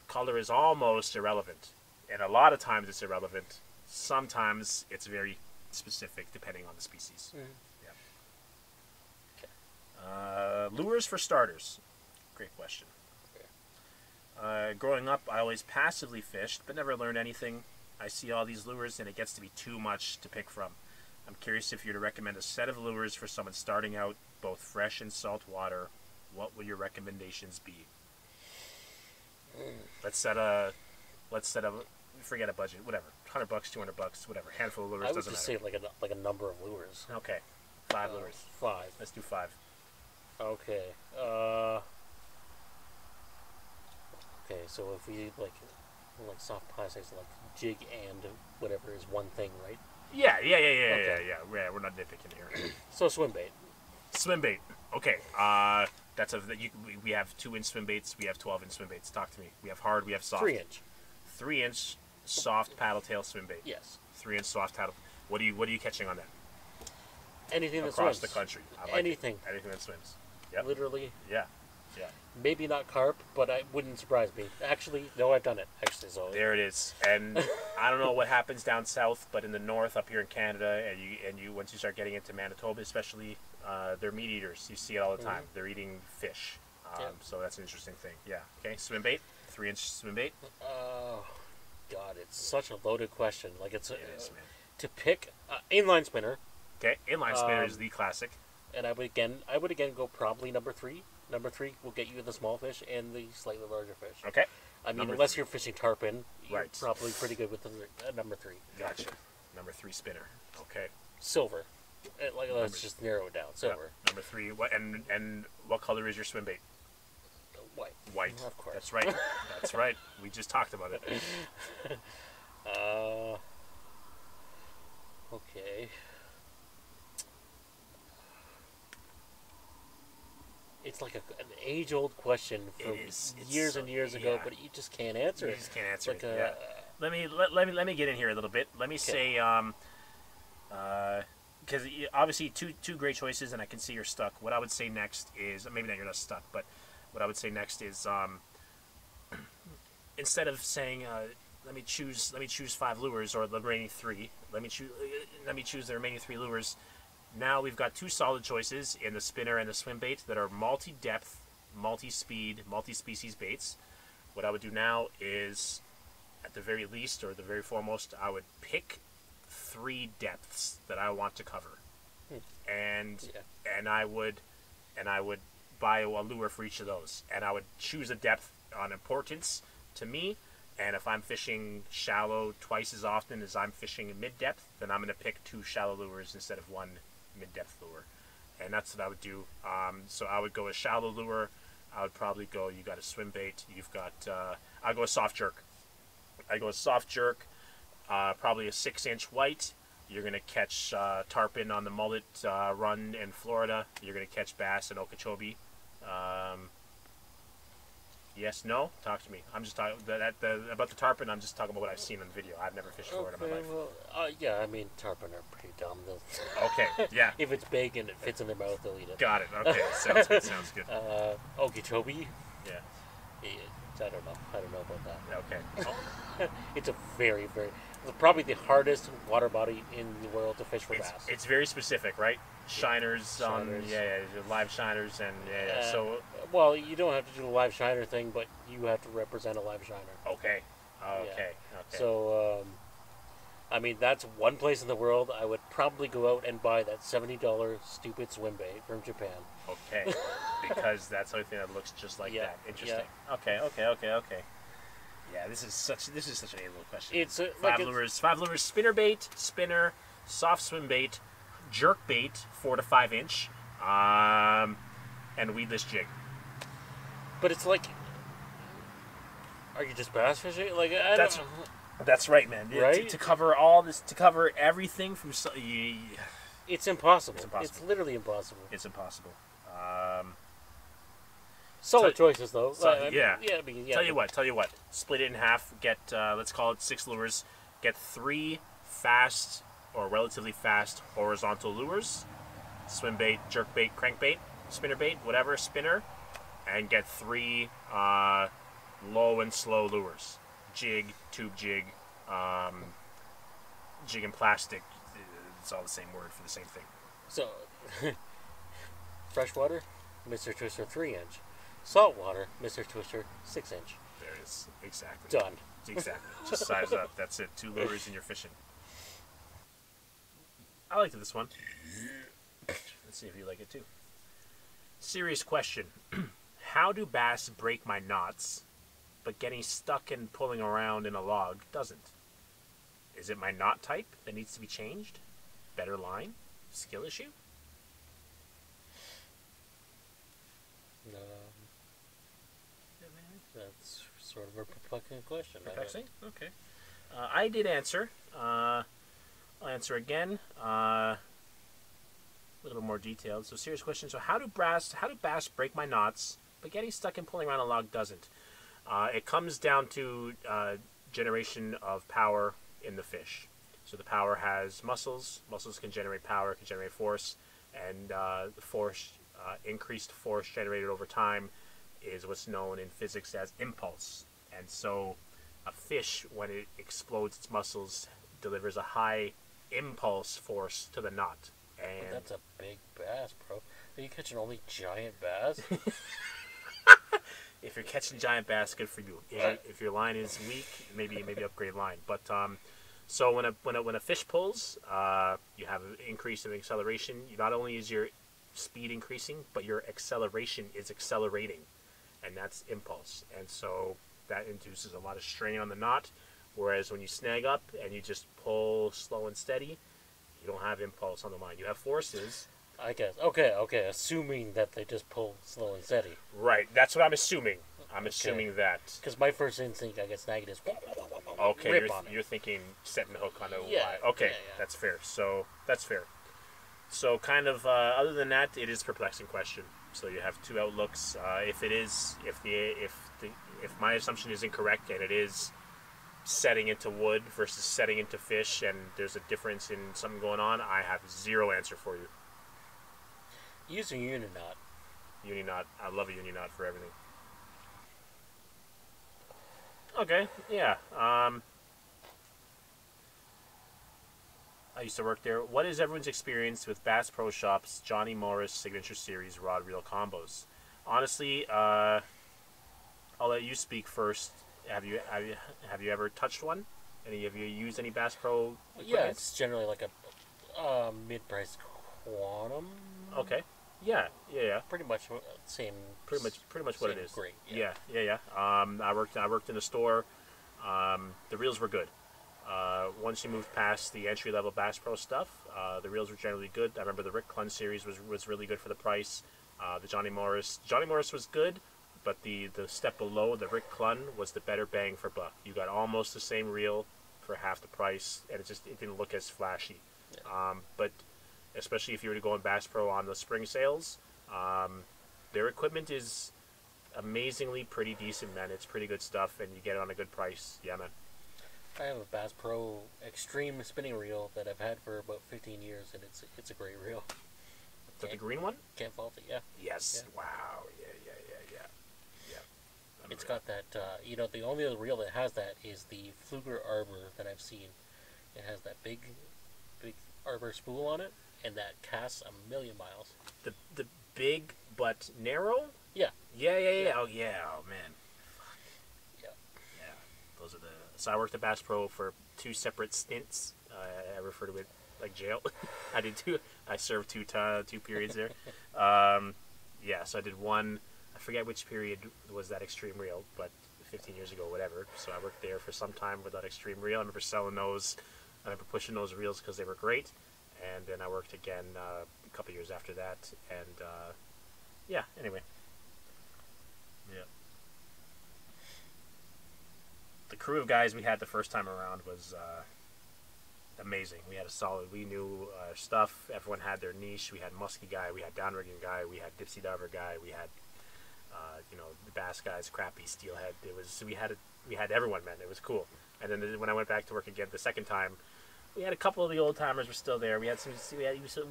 Color is almost irrelevant, and a lot of times it's irrelevant. Sometimes it's very specific, depending on the species. Mm-hmm. Yeah. Okay. Lures for starters. Great question. Growing up, I always passively fished, but never learned anything. I see all these lures, and it gets to be too much to pick from. I'm curious if you were to recommend a set of lures for someone starting out, both fresh and salt water. What would your recommendations be? Let's set a forget a budget, whatever, $100, $200, whatever. Handful of lures I would doesn't just matter. say like a number of lures. Okay, 5 lures. 5. Let's do 5. Okay. Okay, so if we like soft plastics, like jig and whatever is one thing, right? Yeah. Okay. Yeah, we're not nitpicking here. So swim bait. Swim bait. Okay. We have 2-inch swim baits. We have 12-inch swim baits. Talk to me. We have hard. We have soft. 3-inch. 3-inch soft paddle tail swim bait. Yes. 3-inch soft paddle. What are you catching on that? Anything that Across swims. the country. Anything. Anything that swims. Yep. Literally. Yeah. Maybe not carp, but it wouldn't surprise me. Actually, no, I've done it. Actually, so There it is. And I don't know what happens down south, but in the north, up here in Canada, and you once you start getting into Manitoba, especially, they're meat eaters. You see it all the time. They're eating fish. So that's an interesting thing. Yeah. Okay. Swim bait. 3-inch swim bait. Oh, God, it's such a loaded question. Like it is, man. To pick inline spinner. Okay. Inline spinner is the classic. And I would again go probably number 3. Number 3 will get you the small fish and the slightly larger fish. Okay. I mean, Number unless 3. you're fishing tarpon, you're Right. probably pretty good with the number 3. Gotcha. Number 3 spinner. Okay. Silver. Let's just narrow it down. Silver. Yeah. Number 3. What and what color is your swim bait? White. White. Of course. That's right. That's right. We just talked about it. Okay. It's like an age-old question from years and years ago, but you just can't answer it. You just can't answer Like it. Let me get in here a little bit. Let me say, because obviously two great choices, and I can see you're stuck. What I would say next is, maybe not you're not stuck, but what I would say next is, instead of saying, let me choose 5 lures or the remaining 3. Let me choose the remaining 3 lures. Now we've got 2 solid choices in the spinner and the swim bait that are multi-depth, multi-speed, multi-species baits. What I would do now is, at the very least, or the very foremost, I would pick 3 depths that I want to cover, and I would buy a lure for each of those, and I would choose a depth on importance to me. And if I'm fishing shallow twice as often as I'm fishing mid-depth, then I'm going to pick 2 shallow lures instead of 1 mid-depth lure. And that's what I would do. So I would go a shallow lure. I would probably go, you got a swim bait. You've got, I'll go a soft jerk. Probably a 6-inch white. You're going to catch tarpon on the mullet run in Florida. You're going to catch bass in Okeechobee. Yes, no? Talk to me. I'm just talking about the tarpon. I'm just talking about what I've seen on video. I've never fished Florida in my life. Well, yeah, I mean, tarpon are pretty dumb. Okay, yeah. If it's big and it fits in their mouth, they'll eat it. Got it. Okay, sounds good. Sounds good. Okeechobee? Yeah. I don't know about that. Okay. Oh. It's a probably the hardest water body in the world to fish for bass. It's very specific, right? Shiners. Live shiners, and so. Well, you don't have to do the live shiner thing, but you have to represent a live shiner. Okay. Okay. So, I mean, that's one place in the world I would probably go out and buy that $70 stupid swim bait from Japan. Okay. Because that's the only thing that looks just like that. Interesting. Yeah. Okay. Yeah, this is such an able question. It's 5 lures: spinner bait, spinner, soft swim bait, jerk bait, 4 to 5 inch, and weedless jig. But it's like, are you just bass fishing? Like that's right, man. Right? To cover all this, to cover everything from. It's impossible. It's literally impossible. It's impossible. Solid choices, though. Tell you what. Split it in half. Get let's call it 6 lures. Get 3 fast or relatively fast horizontal lures: swim bait, jerk bait, crankbait, spinner bait, whatever spinner, and get 3 low and slow lures: jig, tube jig, jig and plastic. It's all the same word for the same thing. So, freshwater, Mr. Twister 3-inch. Saltwater, Mr. Twister 6-inch. There it is. Exactly. Done. Exactly. Just size up. That's it. 2 lures and you're fishing. I liked this one. Let's see if you like it too. Serious question. How do bass break my knots, but getting stuck and pulling around in a log doesn't? Is it my knot type that needs to be changed? Better line? Skill issue? That's sort of a perplexing question. Perplexing? Okay. I did answer. I'll answer again. A little bit more detailed. So, serious question. So, how do bass break my knots, but getting stuck and pulling around a log doesn't? It comes down to generation of power in the fish. So, the power has muscles. Muscles can generate power, can generate force, and the force, increased force generated over time, is what's known in physics as impulse. And so a fish, when it explodes its muscles, delivers a high impulse force to the knot. And but that's a big bass, bro. Are you catching only giant bass? If you're catching giant bass, good for you. If your line is weak, maybe upgrade line. But so when a fish pulls, you have an increase in acceleration. Not only is your speed increasing, but your acceleration is accelerating. And that's impulse. And so that induces a lot of strain on the knot. Whereas when you snag up and you just pull slow and steady, you don't have impulse on the line. You have forces. I guess. Okay. Assuming that they just pull slow and steady. Right. That's what I'm assuming. I'm assuming that. Because my first instinct, I get snagged, is okay. Rip on You're thinking setting the hook on a yeah, line. Okay. Yeah. That's fair. So that's fair. So kind of other than that, it is a perplexing question. So you have two outlooks. If my assumption is incorrect and it is setting into wood versus setting into fish, and there's a difference in something going on, I have zero answer for you. Use a union knot. Union knot. I love a union knot for everything. Okay, yeah. I used to work there. What is everyone's experience with Bass Pro Shop's Johnny Morris Signature Series rod reel combos? Honestly, I'll let you speak first. Have you ever touched one? Have you used any Bass Pro equipment? Yeah, it's generally like a mid-price Quantum. Okay. Yeah. Pretty much same. Pretty much what it is. Great. Yeah. I worked in a store. The reels were good. Once you moved past the entry-level Bass Pro stuff, the reels were generally good. I remember the Rick Clun series was really good for the price. The Johnny Morris was good, but the step below, the Rick Clun, was the better bang for buck. You got almost the same reel for half the price, and it didn't look as flashy. Yeah. But especially if you were to go on Bass Pro on the spring sales, their equipment is amazingly pretty decent, man. It's pretty good stuff, and you get it on a good price. Yeah, man. I have a Bass Pro Extreme spinning reel that I've had for about 15 years, and it's a great reel. Is that the green one? Can't fault it, yeah. Yes. Yeah. Wow. Yeah. It's got that, the only other reel that has that is the Fluger Arbor that I've seen. It has that big arbor spool on it, and that casts a million miles. The big but narrow? Yeah. Yeah. Oh, yeah. Oh, man. Yeah. Those are So I worked at Bass Pro for 2 separate stints. I refer to it like jail. I served two periods there. So I did one. I forget which period was that extreme reel, but 15 years ago, whatever. So I worked there for some time with that extreme reel. I remember selling those. I remember pushing those reels because they were great. And then I worked again a couple years after that. And anyway. Yeah. The crew of guys we had the first time around was amazing. We knew our stuff. Everyone had their niche. We had musky guy, we had downrigging guy, we had dipsy diver guy, we had the bass guys, crappie, steelhead. We had everyone, man. It was cool. And then when I went back to work again the second time, we had a couple of the old timers were still there. We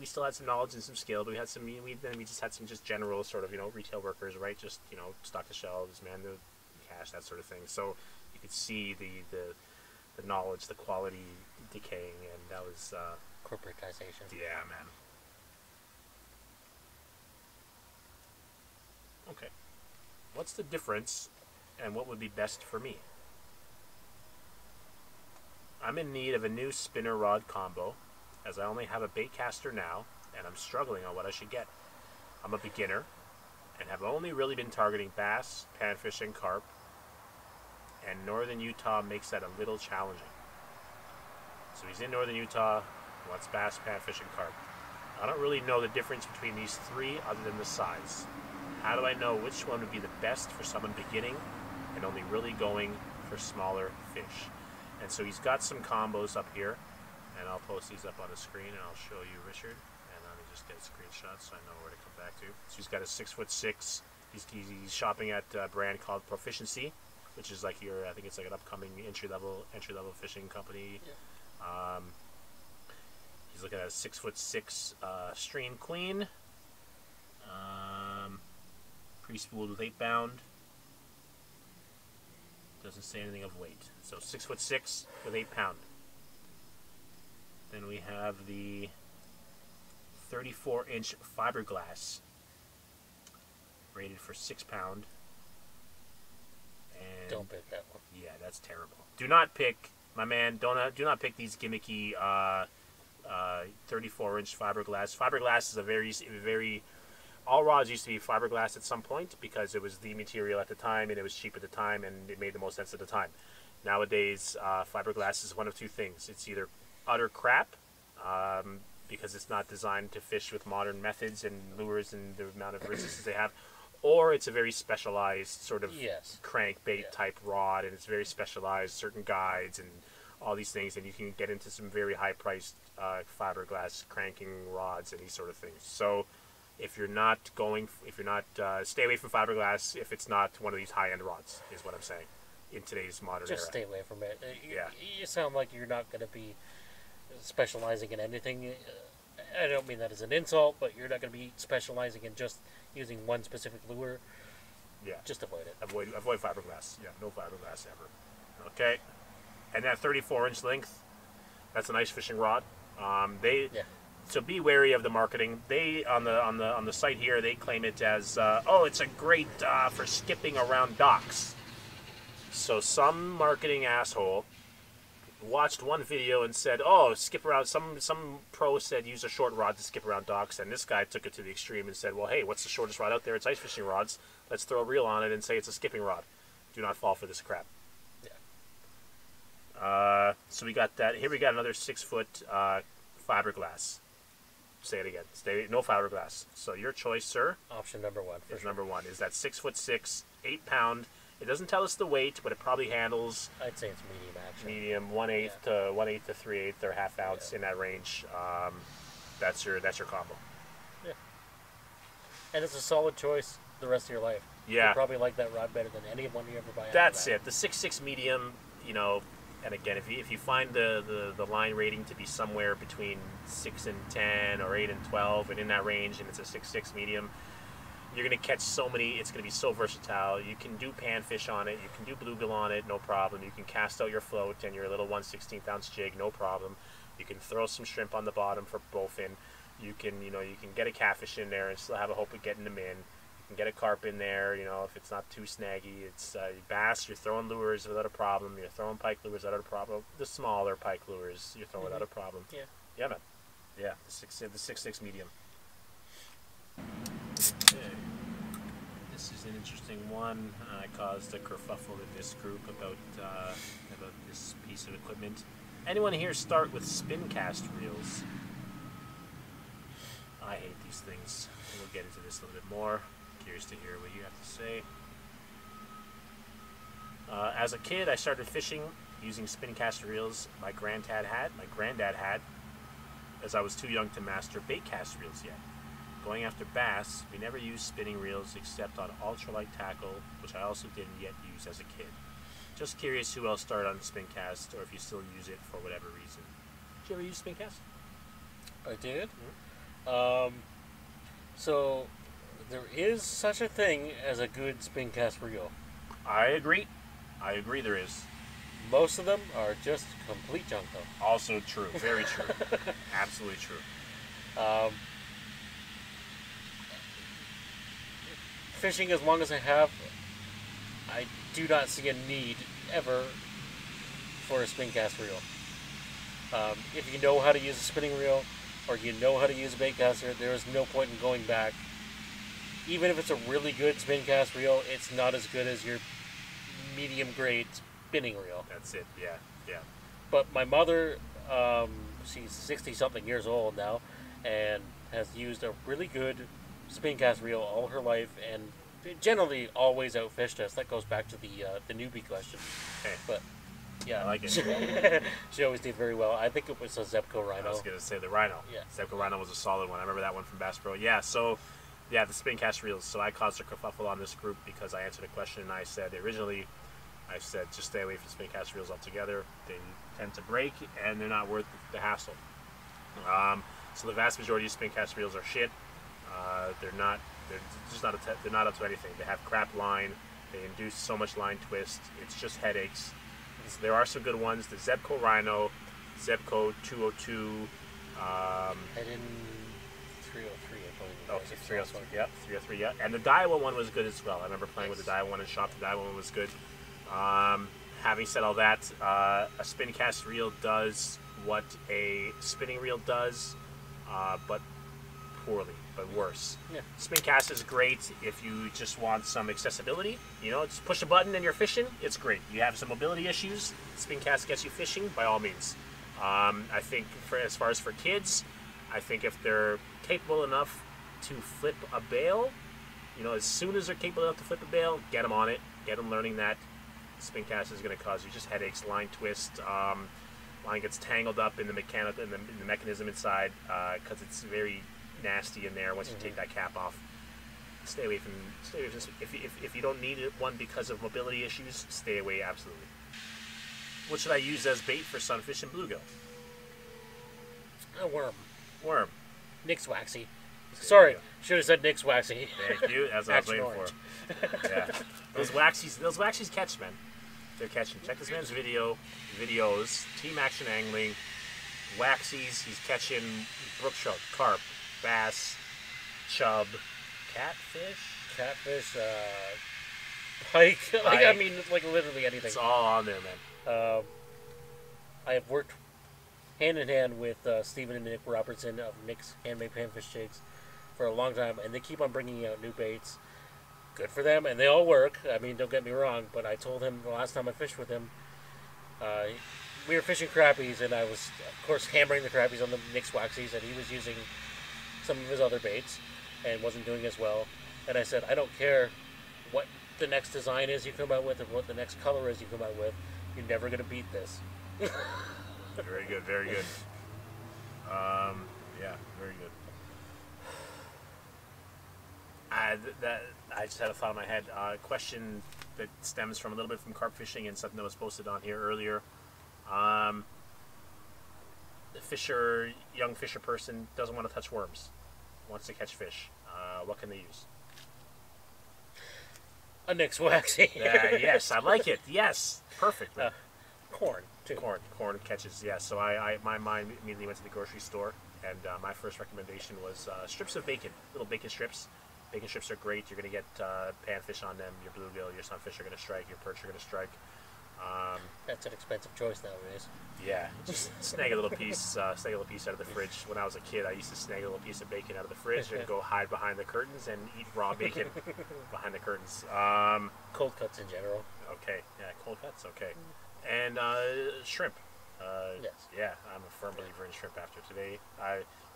still had some knowledge and some skill, but we just had some just general sort of retail workers, right? Just stock the shelves, man the cash, that sort of thing. So you could see the knowledge, the quality decaying, and that was corporatization. Yeah, man. Okay. What's the difference, and what would be best for me? I'm in need of a new spinner rod combo, as I only have a bait caster now, and I'm struggling on what I should get. I'm a beginner, and have only really been targeting bass, panfish, and carp, and northern Utah makes that a little challenging. So he's in northern Utah, wants bass, panfish, and carp. I don't really know the difference between these 3 other than the size. How do I know which one would be the best for someone beginning and only really going for smaller fish? And so he's got some combos up here, and I'll post these up on the screen and I'll show you Richard. And let me just get a screenshot so I know where to come back to. So he's got a 6'6". He's shopping at a brand called Proficiency, which is like I think it's like an upcoming entry level fishing company. Yeah. He's looking at a 6'6" Stream Queen, pre-spooled with 8 pound. Doesn't say anything of weight. So 6'6" with 8 pound. Then we have the 34-inch fiberglass, rated for 6 pound. And don't pick that one. Yeah, that's terrible. Do not pick, my man. Do not pick these gimmicky 34-inch fiberglass. Fiberglass is a very all rods used to be fiberglass at some point because it was the material at the time and it was cheap at the time and it made the most sense at the time. Nowadays, fiberglass is one of 2 things. It's either utter crap because it's not designed to fish with modern methods and lures and the amount of resistance they have, or it's a very specialized sort of crankbait type rod, and it's very specialized, certain guides and all these things, and you can get into some very high-priced fiberglass cranking rods and these sort of things. So If you're not stay away from fiberglass if it's not one of these high-end rods, is what I'm saying. In today's modern Just era. stay away from it. Yeah. You sound like you're not going to be specializing in anything. I don't mean that as an insult, but you're not going to be specializing in just using one specific lure. Yeah. Just avoid it. Avoid fiberglass. Yeah, no fiberglass ever. Okay. And that 34-inch length, that's a nice fishing rod. So be wary of the marketing. They on the site here, they claim it as it's a great for skipping around docks. So some marketing asshole watched one video and said, "Oh, skip around." Some pro said use a short rod to skip around docks, and this guy took it to the extreme and said, "Well, hey, what's the shortest rod out there? It's ice fishing rods. Let's throw a reel on it and say it's a skipping rod. Do not fall for this crap." Yeah. So we got that. Here we got another 6-foot fiberglass. Say it again. No fiberglass. So your choice, sir. Option number one. Number one is that 6'6", 8-pound. It doesn't tell us the weight, but it probably handles. I'd say it's medium, actually. Medium, 1/8 to 1/8 to 3/8 or half ounce in that range. That's your combo. Yeah. And it's a solid choice the rest of your life. Yeah. You'll probably like that rod better than any one you ever buy. That's it. The 6'6" medium, and again, if you find the line rating to be somewhere between 6 and 10 or 8 and 12 and in that range, and it's a 6'6" medium, you're going to catch so many. It's going to be so versatile. You can do panfish on it. You can do bluegill on it, no problem. You can cast out your float and your little 1/16 ounce jig, no problem. You can throw some shrimp on the bottom for bowfin. You can get a catfish in there and still have a hope of getting them in. You can get a carp in there, if it's not too snaggy. It's bass, you're throwing lures without a problem. You're throwing pike lures without a problem. The smaller pike lures, you're throwing without a problem. Yeah. Yeah, man. Yeah, the 6'6" medium. Okay. This is an interesting one. I caused a kerfuffle in this group about this piece of equipment. Anyone here start with spin cast reels? I hate these things. We'll get into this a little bit more. Curious to hear what you have to say. As a kid, I started fishing using spin cast reels my granddad had, as I was too young to master bait cast reels yet. Going after bass, we never used spinning reels except on ultralight tackle, which I also didn't yet use as a kid. Just curious who else started on spin cast, or if you still use it for whatever reason. Did you ever use spin cast? I did. Mm-hmm. So there is such a thing as a good spin cast reel. I agree there is. Most of them are just complete junk, though. Also true. Very true. Absolutely true. Fishing as long as I have, I do not see a need ever for a spin cast reel. If you know how to use a spinning reel or you know how to use a bait caster, there is no point in going back. Even if it's a really good spin cast reel, it's not as good as your medium grade spinning reel. That's it. Yeah. But my mother, she's 60-something years old now, and has used a really good spin cast reel all her life, and generally always outfished us. That goes back to the newbie question. Okay. But yeah, I like it. she always did very well. I think it was a Zebco Rhino. I was gonna say the Rhino. Yeah. Zebco Rhino was a solid one. I remember that one from Bass Pro. Yeah. So, the spin cast reels. So I caused a kerfuffle on this group because I answered a question and I said just stay away from spin cast reels altogether. They tend to break and they're not worth the hassle. So the vast majority of spin cast reels are shit. They're not up to anything. They have crap line. They induce so much line twist. It's just headaches. So there are some good ones. The Zebco Rhino, Zebco 202. And in 303, I believe. Okay, 303. Yeah, 303. Yeah, and the Daiwa one was good as well. I remember playing with the Daiwa one in shop. The Daiwa one was good. Having said all that, a spin cast reel does what a spinning reel does, but poorly, but worse. Yeah. Spin cast is great if you just want some accessibility. Just push a button and you're fishing. It's great. You have some mobility issues. Spin cast gets you fishing by all means. I think as far as for kids, I think if they're capable enough to flip a bail, as soon as they're capable enough to flip a bail, get them on it. Get them learning that. Spin cast is going to cause you just headaches, line twist. Line gets tangled up in the mechanism inside because it's very nasty in there once you take that cap off. Stay away from this. If you don't need one because of mobility issues, stay away absolutely. What should I use as bait for sunfish and bluegill? A worm. Worm. Nix waxy. Sorry, should have said Nix waxy. Thank you. That's what I was waiting for. Yeah, those waxies catch, man. They're catching. Check this man's videos. Team Action Angling. Waxies. He's catching brook trout, carp, bass, chub, catfish, Pike. I mean, like literally anything. It's all on there, man. I have worked hand in hand with Stephen and Nick Robertson of Nick's Handmade Panfish Jigs for a long time, and they keep on bringing out new baits. Good for them, and they all work. I mean, don't get me wrong, but I told him the last time I fished with him, we were fishing crappies, and I was, of course, hammering the crappies on the Nick's waxies, and he was using some of his other baits and wasn't doing as well. And I said, I don't care what the next design is you come out with or what the next color is you come out with. You're never going to beat this. Very good, very good. Yeah, very good. I just had a thought in my head. Question that stems from a little bit from carp fishing and something that was posted on here earlier. The young fisher person doesn't want to touch worms, wants to catch fish. What can they use? A Nix waxy. Yes, I like it. Yes, perfect. Corn, too. Corn catches. Yeah. So my mind immediately went to the grocery store, and my first recommendation was strips of bacon, little bacon strips. Bacon strips are great. You're going to get panfish on them. Your bluegill, your sunfish are going to strike. Your perch are going to strike. That's an expensive choice nowadays. Yeah, just snag a little piece out of the fridge. When I was a kid, I used to snag a little piece of bacon out of the fridge and go hide behind the curtains and eat raw bacon behind the curtains. Cold cuts in general. Okay, yeah, cold cuts, okay. And shrimp. Yes. Yeah, I'm a firm believer in shrimp after today.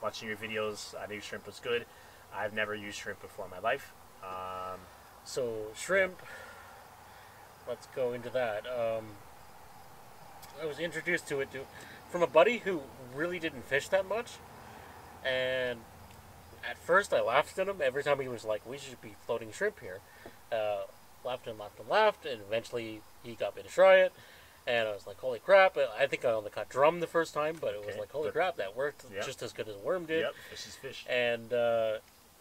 Watching your videos, I knew shrimp was good. I've never used shrimp before in my life. So, shrimp, let's go into that. I was introduced to it from a buddy who really didn't fish that much. And at first I laughed at him every time he was like, we should be floating shrimp here. Laughed and laughed, and eventually he got me to try it. And I was like, holy crap. I think I only caught drum the first time, but it was like, holy crap, that worked just as good as a worm did. Yep, fish is fish. And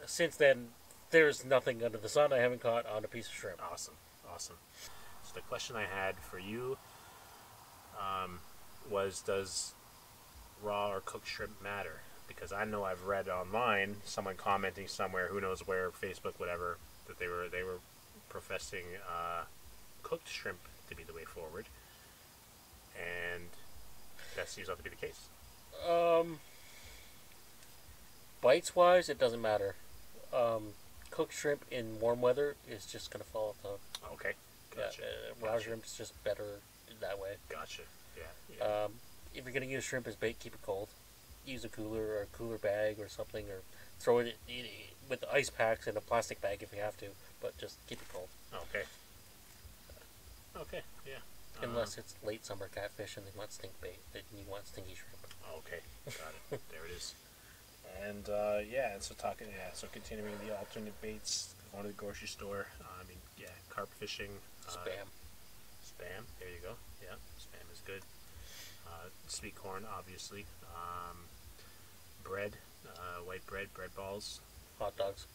since then, there's nothing under the sun I haven't caught on a piece of shrimp. Awesome. So the question I had for you was, does raw or cooked shrimp matter? Because I know I've read online, someone commenting somewhere, who knows where, Facebook, whatever, that they were professing cooked shrimp to be the way forward. And that seems not to be the case. Bites wise, it doesn't matter. Cooked shrimp in warm weather is just going to fall off the hook. Okay, gotcha. Raw shrimp's just better that way. Gotcha. Yeah. If you're going to use shrimp as bait, keep it cold. Use a cooler or a cooler bag or something, or throw it with ice packs in a plastic bag if you have to, but just keep it cold. Okay, yeah. Unless it's late summer catfish and they want stink bait, then you want stinky shrimp. Okay, got it. There it is. And so continuing the alternate baits, going to the grocery store. Carp fishing. Spam. There you go. Yeah, spam is good. Sweet corn, obviously. Bread, white bread balls. Hot dogs.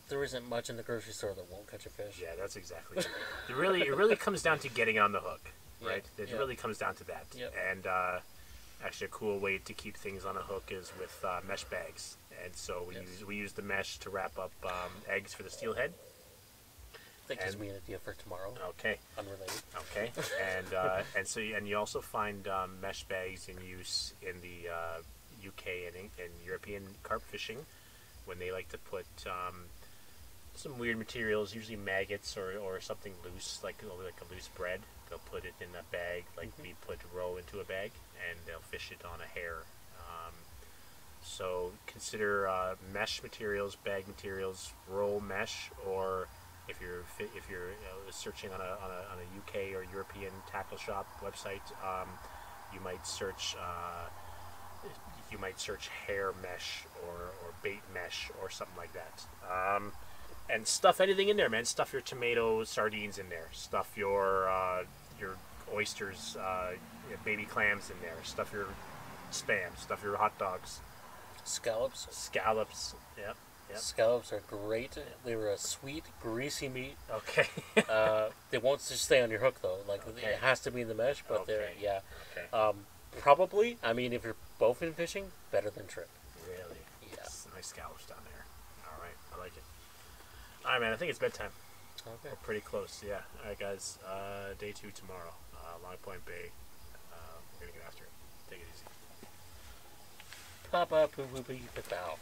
There isn't much in the grocery store that won't catch a fish. Yeah, that's exactly it. It really comes down to getting on the hook, right? It really comes down to that. Yep. And actually, a cool way to keep things on a hook is with mesh bags. And so we use the mesh to wrap up eggs for the steelhead. That gives me an idea for tomorrow. Okay. Unrelated. Okay. And you also find mesh bags in use in the UK and European carp fishing, when they like to put some weird materials, usually maggots or something loose, like a loose bread. They'll put it in a bag, like we put roe into a bag, and they'll fish it on a hair. So consider mesh materials, bag materials, roll mesh, or if you're if you're searching on a UK or European tackle shop website, you might search hair mesh or bait mesh or something like that. And stuff anything in there, man. Stuff your tomato sardines in there. Stuff your oysters, baby clams in there. Stuff your spam. Stuff your hot dogs. Scallops. Scallops. Yep. Yep. Scallops are great. They're a sweet, greasy meat. Okay. They won't just stay on your hook though. Like Okay. it has to be in the mesh, but Okay. yeah. Okay. Probably. I mean, if you're both in fishing, better than shrimp. Really? Yeah. Nice scallops down there. All right. I like it. All right, man. I think it's bedtime. Okay. We're pretty close. Yeah. All right, guys. Day 2 tomorrow. Long Point Bay. We're gonna get after it. Take it easy. Papa poo poo poo bow.